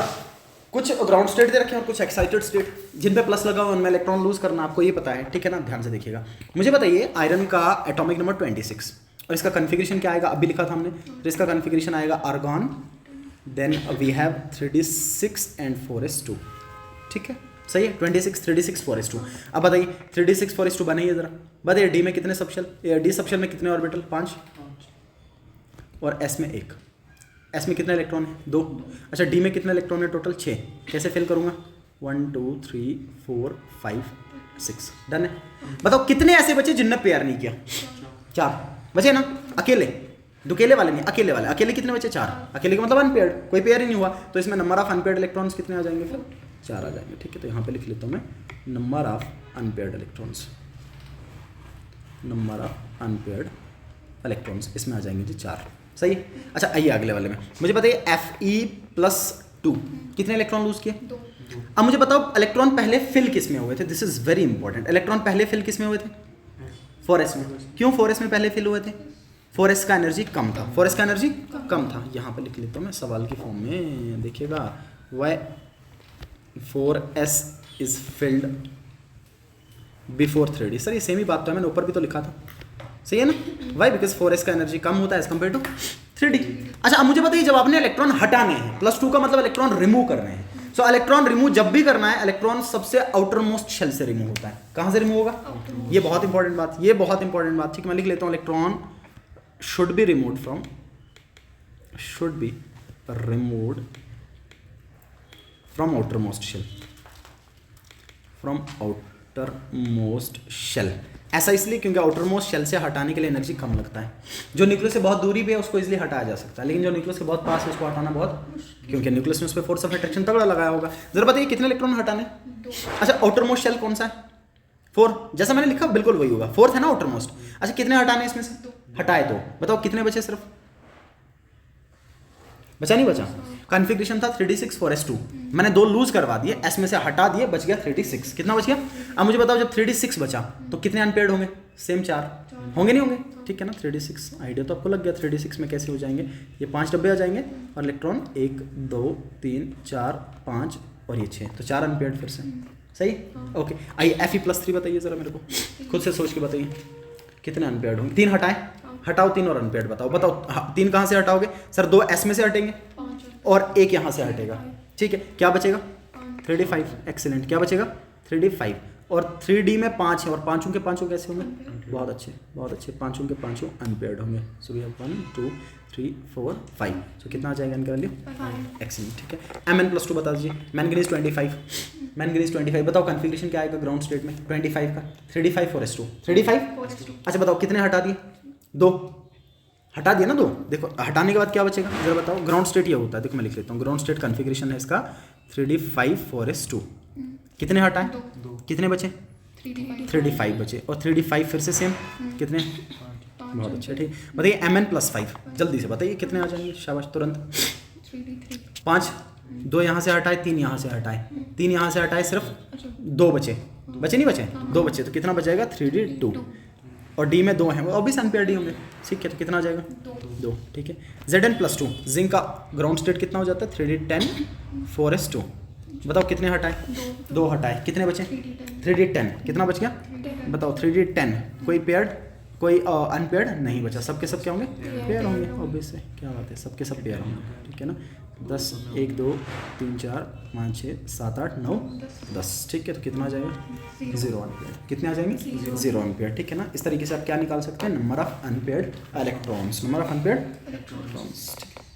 कुछ ग्राउंड स्टेट दे रखे हैं और कुछ एक्साइटेड स्टेट, जिन पे प्लस लगा हुआ उनमें इलेक्ट्रॉन लूज करना आपको ये पता है, ठीक है ना। ध्यान से देखिएगा, मुझे बताइए आयरन का एटॉमिक नंबर 26 और इसका कन्फिग्रेशन क्या आएगा, अभी लिखा था हमने, तो इसका कन्फिग्रेशन आएगा argon, then we have 36 and 4s2, ठीक है सही है। 26 36 4s2। अब बताइए 36 4s2 बनाइए जरा, बताइए डी में कितने सबशेल, डी सबशेल में कितने ऑर्बिटल 5 और एस में 1, एस में कितने इलेक्ट्रॉन है 2। अच्छा डी में कितने इलेक्ट्रॉन है टोटल 6, कैसे फिल करूंगा 1 2 3 4 5 6, डन है। बताओ कितने ऐसे बचे जिनने पेयर नहीं किया, 4 बचे ना, अकेले दुकेले वाले नहीं, अकेले वाले, अकेले कितने बचे 4, अकेले का मतलब अनपेयर्ड, कोई पेयर ही नहीं हुआ, तो इसमें नंबर ऑफ अनपेयर्ड इलेक्ट्रॉन्स कितने आ जाएंगे फिर 4 आ जाएंगे, ठीक है। तो यहाँ पे लिख लेता हूँ मैं number of unpaired electrons, number of unpaired electrons इसमें आ जाएंगे जी 4, सही है। अच्छा आइए अगले वाले में, मुझे बताइए Fe+2 कितने इलेक्ट्रॉन लूज किए 2 अब मुझे बताओ इलेक्ट्रॉन पहले फिल किस में हुए थे, this is very important, electron पहले फिल किस में हुए थे 4s में, क्यों 4s में पहले फिल हुए थे, 4s का एनर्जी कम था, 4s का एनर्जी कम था, यहाँ पे लिख लेता हूँ मैं सवाल की फॉर्म में, देखिएगा why 4s is filled before 3D, sir ये सेम ही बात तो है, मैंने ऊपर भी तो लिखा था, सही है ना। वाई बिकॉज 4s का एनर्जी कम होता है एज कम्पेयर टू 3D। अच्छा अब मुझे बताइए जब आपने इलेक्ट्रॉन हटाने हैं, +2 का मतलब इलेक्ट्रॉन रिमूव करने हैं, सो इलेक्ट्रॉन रिमूव जब भी करना है, इलेक्ट्रॉन सबसे आउटर मोस्ट शेल से रिमूव होता है, कहाँ से रिमूव होगा, ये बहुत इंपॉर्टेंट बात, ये बहुत इंपॉर्टेंट बात, ठीक है। मैं लिख लेता हूँ electron should be removed from outermost shell, from outermost shell, ऐसा इसलिए क्योंकि आउटर मोस्ट शेल से हटाने के लिए एनर्जी कम लगता है, जो न्यूक्लियस से बहुत दूरी पे है उसको इसलिए हटाया जा सकता है, लेकिन जो न्यूक्लियस के बहुत पास है उसको हटाना बहुत, क्योंकि न्यूक्लियस में उस पर फोर्स ऑफ अट्रैक्शन तगड़ा लगाया होगा। जरा बताइए कितने इलेक्ट्रॉन हटाने, 2 अच्छा आउटर मोस्ट शेल कौन सा है 4, जैसा मैंने लिखा बिल्कुल वही होगा, 4th है ना आउटर मोस्ट। अच्छा कितने हटाने इसमें से, हटाए 2, बताओ कितने बचे, सिर्फ बचा नहीं बचा, कॉन्फ़िगरेशन था 36 4s2, मैंने 2 लूज करवा दिए, s में से हटा दिए, बच गया 36, कितना बच गया। अब मुझे बताओ जब 36 बचा तो कितने अनपेयर्ड होंगे, सेम 4 होंगे नहीं होंगे, ठीक है ना। 36 आइडिया तो आपको लग गया 36 में कैसे हो जाएंगे, ये 5 डब्बे आ जाएंगे और इलेक्ट्रॉन 1 2 3 4 5 और ये 6, तो 4 अनपेयर्ड फिर से, सही ओके। आइए Fe+3 बताइए जरा मेरे को, खुद से सोच के बताइए कितने अनपेयर्ड होंगे, 3 हटाएं, हटाओ 3 और अनपेयर्ड बताओ 3 कहाँ से हटाओगे सर, 2 s में से हटेंगे 5 और 1 यहाँ से हटेगा, ठीक है, क्या बचेगा 35, एक्सीलेंट, क्या बचेगा 35 और 3D में 5 है और पाँचों के पाँचों कैसे होंगे, बहुत अच्छे, पाँचों के पाँचों अनपेयर्ड होंगे, सो वी हैव 1 2 3 4 5, सो कितना आ जाएगा इनका वैल्यू 5 एक्सीलेंट, ठीक है। Mn+2 बता दीजिए, मैंगनीज 25, बताओ कन्फिग्रेशन क्या आएगा ग्राउंड स्टेट में 25 का 3D 5 4s2, 3D 5, 4s2 अच्छा बताओ कितने हटा दिए, 2 हटा दिया ना 2, देखो हटाने के बाद क्या बचेगा जरा बताओ, ग्राउंड स्टेट ये होता है, देखो मैं लिख लेता हूँ, ग्राउंड स्टेट कन्फिग्रेशन है इसका 3D 5 4s2, कितने हटाए 2, कितने बचे 3D 3D 5 बचे और 3D 5 फिर से सेम कितने बहुत अच्छा, ठीक। बताइए mn+5, जल्दी से बताइए कितने आ जाएंगे, शाबाश तुरंत। 3D3 5, 2 यहाँ से हटाए, 3 यहाँ से हटाए, 3 यहाँ से हटाए, सिर्फ 2 बचे, नहीं बचे, 2 बचे, तो कितना बच जाएगा 3D2, और डी में 2 हैं, वो ऑब्वियस एम्पियर डी होंगे, ठीक है, तो कितना आ जाएगा 2, ठीक है। Zn+2, जिंक का ग्राउंड स्टेट कितना हो जाता है 3D10 4s2, बताओ कितने हटाए, 2 हटाए, कितने बचे 3D10, कितना बच गया बताओ 3D10, कोई पेयर्ड कोई अनपेयर्ड नहीं बचा, सबके सब क्या होंगे पेयर होंगे, ऑब्वियस है, क्या बात है, सबके सब पेयर होंगे, ठीक है ना। 10 1 2 3 4 5 6 7 8 9 10, ठीक है, तो कितना आ जाएगा 0 अनपेयर्ड, कितने आ जाएंगे 0 अनपेयर्ड, ठीक है ना। इस तरीके से आप क्या निकाल सकते हैं, number of unpaired electrons, number of unpaired electrons, ठीक है।